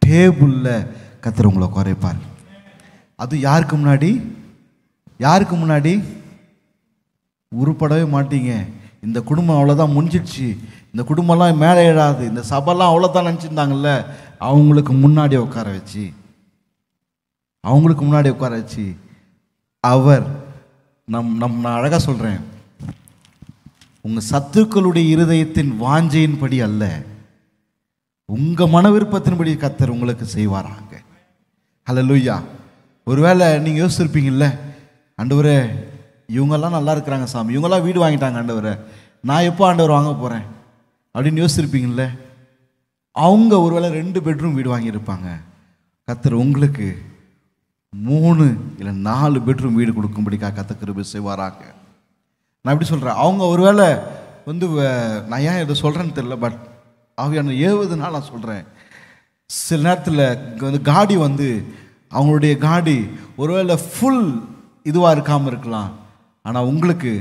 டேபிளில் கர்த்தர் உங்களை உட்கார வைப்பார். அது யாருக்கு முன்னாடி? யாருக்கு முன்னாடி? உருப்படவே மாட்டீங்க. இந்த குடும்பம் அவ்வளோதான் முடிஞ்சிடுச்சு, இந்த குடும்பம்லாம் மேலே எழாது, இந்த சபைலாம் அவ்வளோதான் நினச்சிருந்தாங்கல்ல, அவங்களுக்கு முன்னாடி உட்கார வச்சு அவர் நான் அழகாக சொல்கிறேன், உங்கள் சத்துக்களுடைய இருதயத்தின் வாஞ்சையின்படி அல்ல, உங்கள் மன விருப்பத்தின்படி கர்த்தர் உங்களுக்கு செய்வாராங்க. ஹல்லேலூயா. ஒருவேளை நீங்கள் யோசிச்சிருப்பீங்கல்ல, ஆண்டவரே இவங்கெல்லாம் நல்லா இருக்கிறாங்க சாமி, இவங்கெல்லாம் வீடு வாங்கிட்டாங்க ஆண்டவரே, நான் எப்போ ஆண்டவர் வாங்க போகிறேன் அப்படின்னு யோசிச்சிருப்பீங்கல்ல. அவங்க ஒருவேளை 2 பெட்ரூம் வீடு வாங்கியிருப்பாங்க. கர்த்தர் உங்களுக்கு 3 இல்லை 4 பெட்ரூம் வீடு கொடுக்கும்படிக்கா கர்த்தர் கிருபை செய்வாராங்க. நான் எப்படி சொல்கிறேன், அவங்க ஒருவேளை நான் ஏன் இதை சொல்கிறேன்னு தெரியல, பட் அவங்க ஏவுதுனால நான் சொல்கிறேன். சில நேரத்தில் காடி அவங்களுடைய காடி ஒருவேளை ஃபுல் இதுவாக இருக்காமல் இருக்கலாம், ஆனால் உங்களுக்கு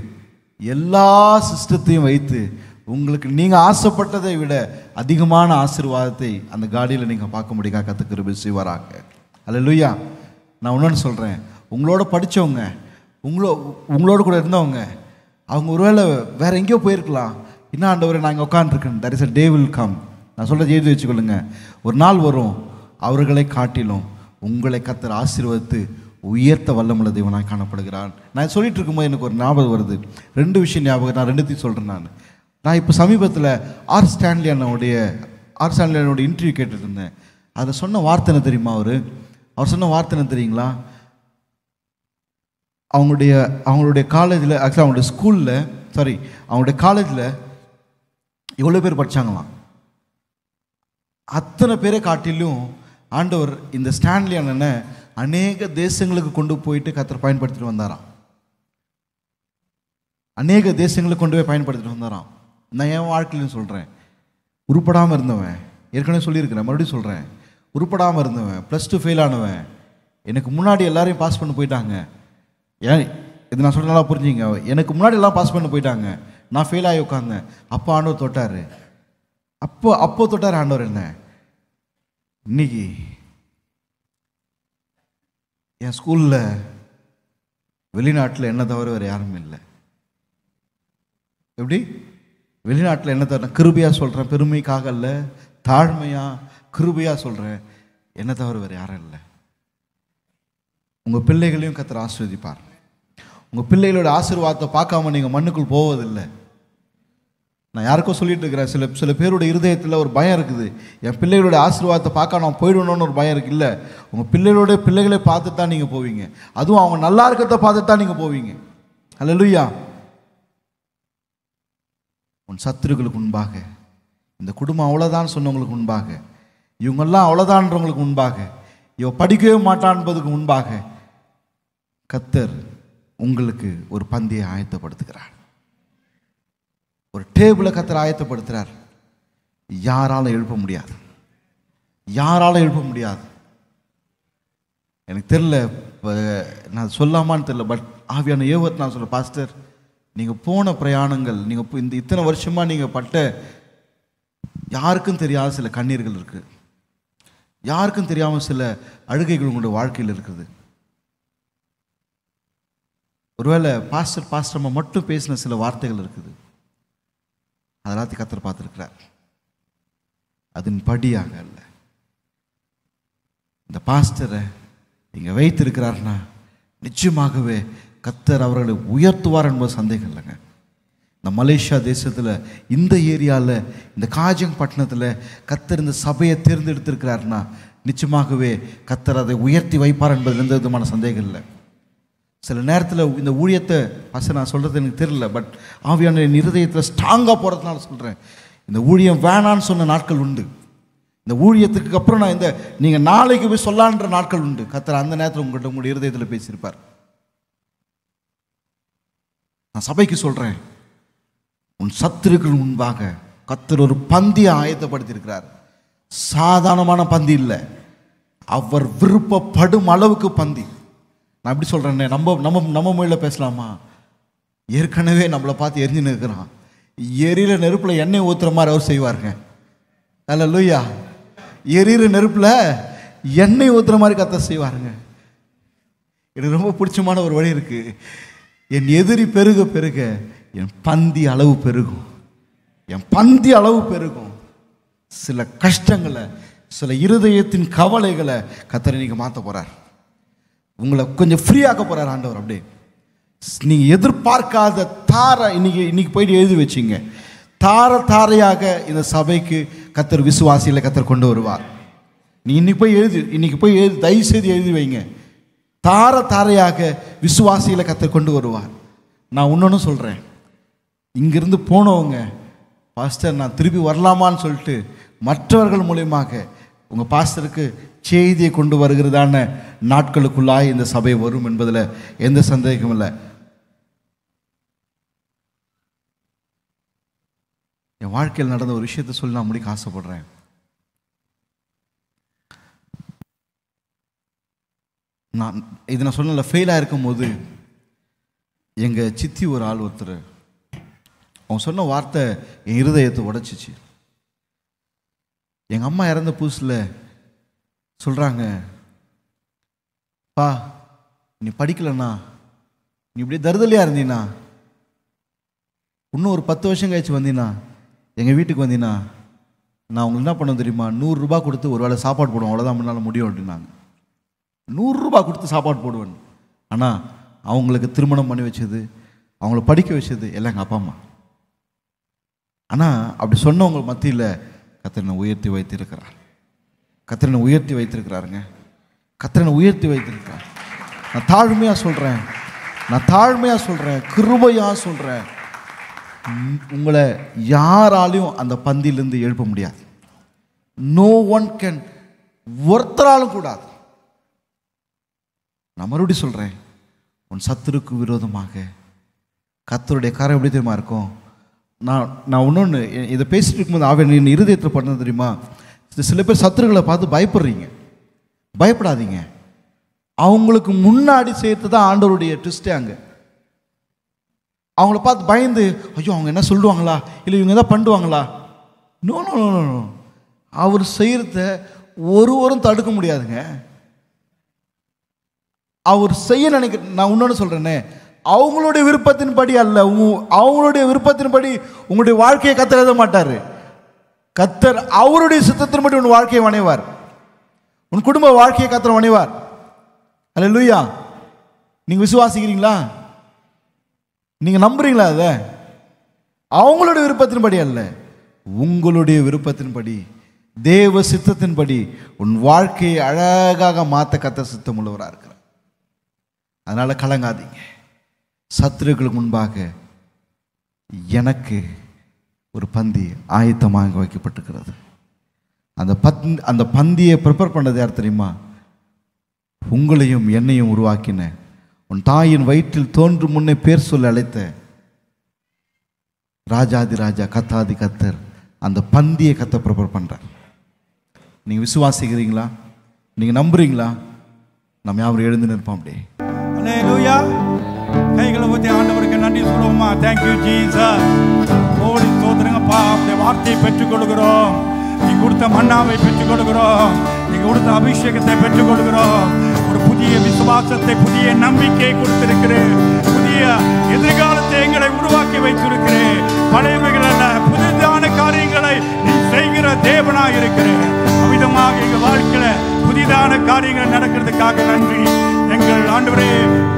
எல்லா சிஸ்டத்தையும் வைத்து உங்களுக்கு நீங்கள் ஆசைப்பட்டதை விட அதிகமான ஆசீர்வாதத்தை அந்த காடியில் நீங்கள் பார்க்க முடியா கர்த்தர் கிருபை செய்வாராங்க. ஹல்லேலூயா. நான் இன்னொன்று சொல்கிறேன், உங்களோட படித்தவங்க, உங்களோட கூட இருந்தவங்க, அவங்க ஒருவேளை வேறு எங்கேயோ போயிருக்கலாம், என்ன ஆண்டவரை நான் இங்கே உட்காந்துருக்கேன், that is a day will come. நான் சொல்கிறத எழுதி வச்சுக்கொள்ளுங்க, ஒரு நாள் வரும் அவர்களை காட்டிலும் உங்களை கர்த்தர் ஆசீர்வதித்து உயர்த்த வல்லமுள்ள தேவனாய் காணப்படுகிறான். நான் சொல்லிட்டு இருக்கும்போது எனக்கு ஒரு ஞாபகம் வருது, 2 விஷயம் ஞாபகம். நான் 2த்தையும் சொல்கிறேன். நான் இப்போ சமீபத்தில் ஆர் ஸ்டான்லி அண்ணனுடைய இன்டர்வியூ கேட்டுட்டு இருந்தேன். அதில் சொன்ன வார்த்தை என்ன தெரியுமா? அவர் சொன்ன வார்த்தை என்ன தெரியுங்களா? அவங்களுடைய காலேஜில், ஆக்சுவலாக அவங்களுடைய ஸ்கூலில், அவங்களுடைய காலேஜில் எவ்வளோ பேர் படித்தாங்களாம். அத்தனை பேரை காட்டிலும் ஆண்டவர் இந்த ஸ்டான்லி அண்ணனை அநேக தேசங்களுக்கு கொண்டு போயிட்டு கர்த்தர் பயன்படுத்திட்டு வந்தாராம். அநேக தேசங்களுக்கு கொண்டு போய் பயன்படுத்திட்டு வந்தாராம். நான் என் வாழ்க்கையிலும் சொல்கிறேன், உருப்படாமல் இருந்தவன், ஏற்கனவே சொல்லியிருக்கிறேன், மறுபடியும் சொல்கிறேன், உருப்படாமல் இருந்தவன், +2 ஃபெயில் ஆனவன், எனக்கு முன்னாடி எல்லாரையும் பாஸ் பண்ணி போயிட்டாங்க. ஏன் இது நான் சொல்ல நல்லா புரிஞ்சுங்க, எனக்கு முன்னாடி எல்லாம் பாஸ் பண்ணி போயிட்டாங்க, நான் ஃபெயில் ஆகி உட்காந்தேன். அப்போ ஆண்டவர் தொட்டார். அப்போ தொட்டார் ஆண்டவர் என்ன. இன்னைக்கு என் ஸ்கூலில் வெளிநாட்டில் என்ன தவிர வேறு யாருமே இல்லை. எப்படி வெளிநாட்டில் என்ன தவிர, கிருபையாக சொல்கிறேன், பெருமைக்காக இல்லை, தாழ்மையாக கிருபையாக சொல்கிறேன், என்ன தவிர வேறு யாரும் இல்லை. உங்கள் பிள்ளைகளையும் கர்த்தர் ஆசீர்வதிப்பார். உங்கள் பிள்ளைகளோட ஆசீர்வாதத்தை பார்க்காம நீங்கள் மண்ணுக்குள் போவதில்லை. நான் யாருக்கும் சொல்லிட்டு இருக்கிறேன், சில பேரோட இருதயத்தில் ஒரு பயம் இருக்குது, என் பிள்ளைகளோட ஆசீர்வாதத்தை பார்க்க நான் போயிடணும்னு ஒரு பயம் இருக்குது. இல்லை, உங்கள் பிள்ளைகளை பார்த்து தான் நீங்கள் போவீங்க, அதுவும் அவங்க நல்லா இருக்கிறத பார்த்து தான் நீங்கள் போவீங்க. ஹல்லேலூயா. உன் சத்துருக்களுக்கு முன்பாக, இந்த குடும்பம் அவ்வளோதான் சொன்னவங்களுக்கு முன்பாக, இவங்கெல்லாம் அவ்வளோதான்றவங்களுக்கு முன்பாக, இவ படிக்கவே மாட்டான்பதுக்கு முன்பாக கர்த்தர் உங்களுக்கு ஒரு பந்தியை ஆயத்தப்படுத்துகிறார். ஒரு டேபிளை கர்த்தர் ஆயத்தப்படுத்துகிறார். யாராலும் எழுப்ப முடியாது. எனக்கு தெரியல, நான் சொல்லாமான்னு தெரியல, பட் ஆவியான ஏவத் நான் சொல்ல, பாஸ்டர் நீங்கள் போன பிரயாணங்கள், நீங்கள் இந்த இத்தனை வருஷமாக நீங்கள் பட்ட யாருக்கும் தெரியாத சில கண்ணீர்கள் இருக்குது, யாருக்கும் தெரியாமல் சில அழுகைகள் உங்களுடைய வாழ்க்கையில் இருக்குது. ஒருவேளை பாஸ்டர் மட்டும் பேசின சில வார்த்தைகள் இருக்குது, அதெல்லாத்தையும் கர்த்தர் பார்த்துருக்கிறார். அதன் படியாக அல்ல, இந்த பாஸ்டரை இங்கே வைத்திருக்கிறார்னா நிச்சயமாகவே கர்த்தர் அவர்களை உயர்த்துவார் என்பது சந்தேகம் இல்லைங்க. இந்த மலேசியா தேசத்தில், இந்த ஏரியாவில், இந்த காஜங் பட்டணத்தில் கர்த்தர் இந்த சபையை தேர்ந்தெடுத்திருக்கிறார்னா நிச்சயமாகவே கர்த்தர் அதை உயர்த்தி வைப்பார் என்பது எந்த விதமான சந்தேகம் இல்லை. சில நேரத்தில் இந்த ஊழியத்தை நான் சொல்கிறது எனக்கு தெரியல, பட் ஆவியான என் இருதயத்தில் ஸ்ட்ராங்காக போகிறதுனால சொல்கிறேன், இந்த ஊழியம் வேணான்னு சொன்ன நாட்கள் உண்டு. இந்த ஊழியத்துக்கு அப்புறம் நான் நீங்கள் நாளைக்கு போய் சொல்லான்ற நாட்கள் உண்டு. கர்த்தர் அந்த நேரத்தில் உங்களுடைய இருதயத்தில் பேசியிருப்பார். நான் சபைக்கு சொல்கிறேன், உன் சத்துருக்கள் முன்பாக கர்த்தர் ஒரு பந்தியை ஆயத்தப்படுத்தியிருக்கிறார். சாதாரணமான பந்தி இல்லை, அவர் விருப்பப்படும் அளவுக்கு பந்தி. நான் எப்படி சொல்கிறேன்னே, நம்ம மொழியில் பேசலாமா? ஏற்கனவே நம்மளை பார்த்து எரிஞ்சு நிற்கிறான், எரியிற நெருப்பில் எண்ணெய் ஊற்றுற மாதிரி அவர் செய்வாருங்க. அல்லேலூயா. எரியிற நெருப்பில் எண்ணெய் ஊற்றுற மாதிரி கர்த்தர் செய்வாருங்க. எனக்கு ரொம்ப பிடிச்சமான ஒரு வழி இருக்குது, என் எதிரி பெருக பெருக என் பந்தி அளவு பெருகும். சில கஷ்டங்களை, சில இருதயத்தின் கவலைகளை கர்த்தர் இன்னைக்கு மாற்ற போறார். உங்களை கொஞ்சம் ஃப்ரீயாக்க போறார் ஆண்டவர். அப்படியே நீங்க எதிர்பார்க்காத இன்னைக்கு போயிட்டு எழுதி வச்சிங்க. தாரையாக இந்த சபைக்கு கர்த்தர் விசுவாசிகளை கர்த்தர் கொண்டு வருவார். நீ இன்னைக்கு போய் எழுதி தயவு செய்து எழுதி வைங்க. தாரையாக விசுவாசிகளை கர்த்தர் கொண்டு வருவார். நான் இன்னொன்னு சொல்றேன், இங்கிருந்து போனவங்க பாஸ்டர் நான் திருப்பி வரலாமான்னு சொல்லிட்டு மற்றவர்கள் மூலமாக உங்கள் பாஸ்டருக்கு செய்தியை கொண்டு வருகிறதான நாட்களுக்குள்ளாய் இந்த சபை வரும் என்பதில் எந்த சந்தேகமும் இல்லை. என் வாழ்க்கையில் நடந்த ஒரு விஷயத்தை சொல்லி நான் முடிக்க ஆசைப்படுறேன். நான் சொன்ன ஃபெயிலாக இருக்கும் போது எங்கள் சித்தி ஒரு ஆள் ஒருத்தர் அவங்க சொன்ன வார்த்தை என் இருதயத்தை உடைச்சிச்சு. எங்கள் அம்மா இறந்த புதுசில் சொல்கிறாங்க, பா நீ படிக்கலண்ணா, நீ இப்படியே தருதலையாக இருந்தீனா, இன்னும் ஒரு 10 வருஷம் கழிச்சு வந்தீனா எங்கள் வீட்டுக்கு வந்தீனா நான் உங்களுக்கு என்ன பண்ண தெரியுமா, 100 ரூபா கொடுத்து ஒரு வேளை சாப்பாடு போடுவோம், அவ்வளோதான் முன்னால் முடியும் அப்படின்னாங்க. 100 ரூபா கொடுத்து சாப்பாடு போடுவேன். ஆனால் அவங்களுக்கு திருமணம் பண்ணி வச்சது, அவங்கள படிக்க வச்சது எல்லாம் எங்கள் அப்பா அம்மா. ஆனால் அப்படி சொன்னவங்க மத்தியில் கர்த்தரை உயர்த்தி வைத்திருக்கிறார். கர்த்தரை உயர்த்தி வைத்திருக்கிறாருங்க. கர்த்தரை உயர்த்தி வைத்திருக்கிறார். நான் தாழ்மையாக சொல்கிறேன், கிருபையாக சொல்கிறேன், உங்களை யாராலையும் அந்த பந்தியிலிருந்து எழுப்ப முடியாது. நோ ஒன் கேன், ஒருத்தராலும் கூடாது. நான் மறுபடியும் சொல்கிறேன், உன் சத்துருக்கு விரோதமாக கர்த்தருடைய காரம் எப்படி தெரியுமா இருக்கும். நான் இன்னொன்று இதை பேசிட்டு இருக்கும்போது அவன் இருதயத்தில் பண்ணது தெரியுமா, சில பேர் சத்துருக்களை பார்த்து பயப்படுறீங்க. பயப்படாதீங்க. அவங்களுக்கு முன்னாடி சேர்த்து தான் ஆண்டவருடைய ட்விஸ்டே. அங்கே அவங்கள பார்த்து பயந்து ஐயோ அவங்க என்ன சொல்லுவாங்களா, இல்லை இவங்க எதாவது பண்ணுவாங்களா, நோ நோ நோ நோ. அவர் செய்கிறத ஒருவரும் தடுக்க முடியாதுங்க. அவர் செய்ய நான் இன்னொன்று சொல்கிறேனே, அவங்களுடைய விருப்பத்தின்படி அல்ல, அவங்களுடைய விருப்பத்தின்படி உங்களுடைய வாழ்க்கையை கர்த்தர் எழுத மாட்டார். கர்த்தர் அவருடைய சித்தத்தின்படி உன் வாழ்க்கையை வணைவார், உன் குடும்ப வாழ்க்கையை கர்த்தர் வணைவார். அல்லேலூயா. நீங்க விசுவாசிக்கிறீங்களா? நீங்க நம்புறீங்களா? அதை அவங்களுடைய விருப்பத்தின்படி அல்ல, உங்களுடைய விருப்பத்தின்படி, தேவ சித்தத்தின்படி உன் வாழ்க்கையை அழகாக மாற்ற கர்த்தர் சித்தம் உள்ளவராக இருக்கிறார். அதனால கலங்காதீங்க. சத்துருக்களுக்கு முன்பாக எனக்கு ஒரு பந்தி ஆயத்தமாக வைக்கப்பட்டிருக்கிறது. அந்த பந்தியை ப்ரிப்பேர் பண்ணது யார் தெரியுமா? உங்களையும் என்னையும் உருவாக்கின, உன் தாயின் வயிற்றில் தோன்றும் முன்னே பேர் சொல்ல அழைத்த ராஜாதி ராஜா கத்தாதி கத்தர் அந்த பந்தியை ப்ரிப்பேர் பண்றார். நீங்க விசுவாசிக்கிறீங்களா? நீங்க நம்புறீங்களா? நம்ம யாரும் எழுந்து நிற்போம். அப்படியே அல்லேலூயா. கைகளை ஊற்றி ஆண்டவருக்கு நன்றி சொல்லுவோமா? Thank you Jesus. ஓடி சோதரங்கப்பா, அப்படியே வார்த்தையை பெற்றுக்கொள்கிறோம். நீ கொடுத்த மன்னாவை பெற்றுக்கொள்கிறோம். நீ கொடுத்த அபிஷேகத்தை பெற்றுக்கொள்கிறோம். ஒரு புதிய விசுவாசத்தை, புதிய நம்பிக்கையை கொடுத்திருக்கிறேன். புதிய எதிர்காலத்தை எங்களை உருவாக்கி வைத்திருக்கிறேன். பழையவைகள் அல்ல, புதிதான காரியங்களை நீ செய்கிற தேவனாக இருக்கிறேன். அவ்விதமாக எங்கள் வாழ்க்கையில புதிதான காரியங்கள் நடக்கிறதுக்காக நன்றி. எங்கள் ஆண்டவரே,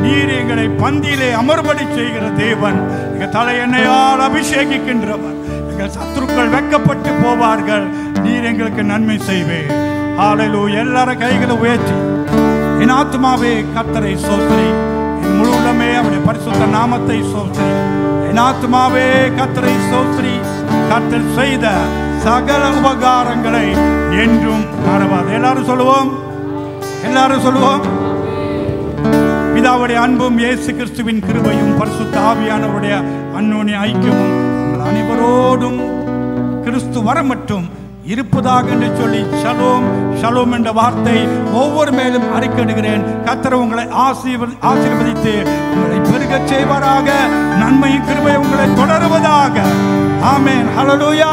நீர் எங்களை பந்தியிலே அமர்படி செய்கிற தேவன், எங்கள் தலை எண்ணெயால் அபிஷேகிக்கின்றவர். எங்கள் சத்துருக்கள் வெட்கப்பட்டு போவார்கள். நீர் எங்களுக்கு நன்மை செய்வேன். ஹல்லேலூயா. எல்லாரும் கைகளை உயர்த்தி, என் ஆத்துமாவே கர்த்தரை ஸ்தோத்திரி, என் முழு உள்ளமே அவருடைய பரிசுத்த நாமத்தை ஸ்தோத்திரி. என் ஆத்துமாவே கர்த்தரை ஸ்தோத்திரி, கர்த்தர் செய்த சகல உபகாரங்களை என்றும் மறவாது. எல்லாரும் சொல்லுவோம், எல்லாரும் சொல்லுவோம். பிதாவுடைய அன்பும் இயேசு கிறிஸ்துவின் கிருபையும் பரிசுத்த ஆவியானவருடைய அன்யோன்ய ஐக்கியமும் உங்கள் அனைவரோடும் கிறிஸ்து வரமட்டும் இருப்பதாக என்று சொல்லி ஷலோம் ஷலோம் என்ற வார்த்தை ஒவ்வொரு மேலும் அறிக்கையிடுகிறேன். கர்த்தர் உங்களை ஆசீர்வதித்து உங்களை பெருகச் செய்வாராக. நன்மையும் கிருபையும் உங்களை தொடருவதாக. ஆமென். ஹல்லேலூயா.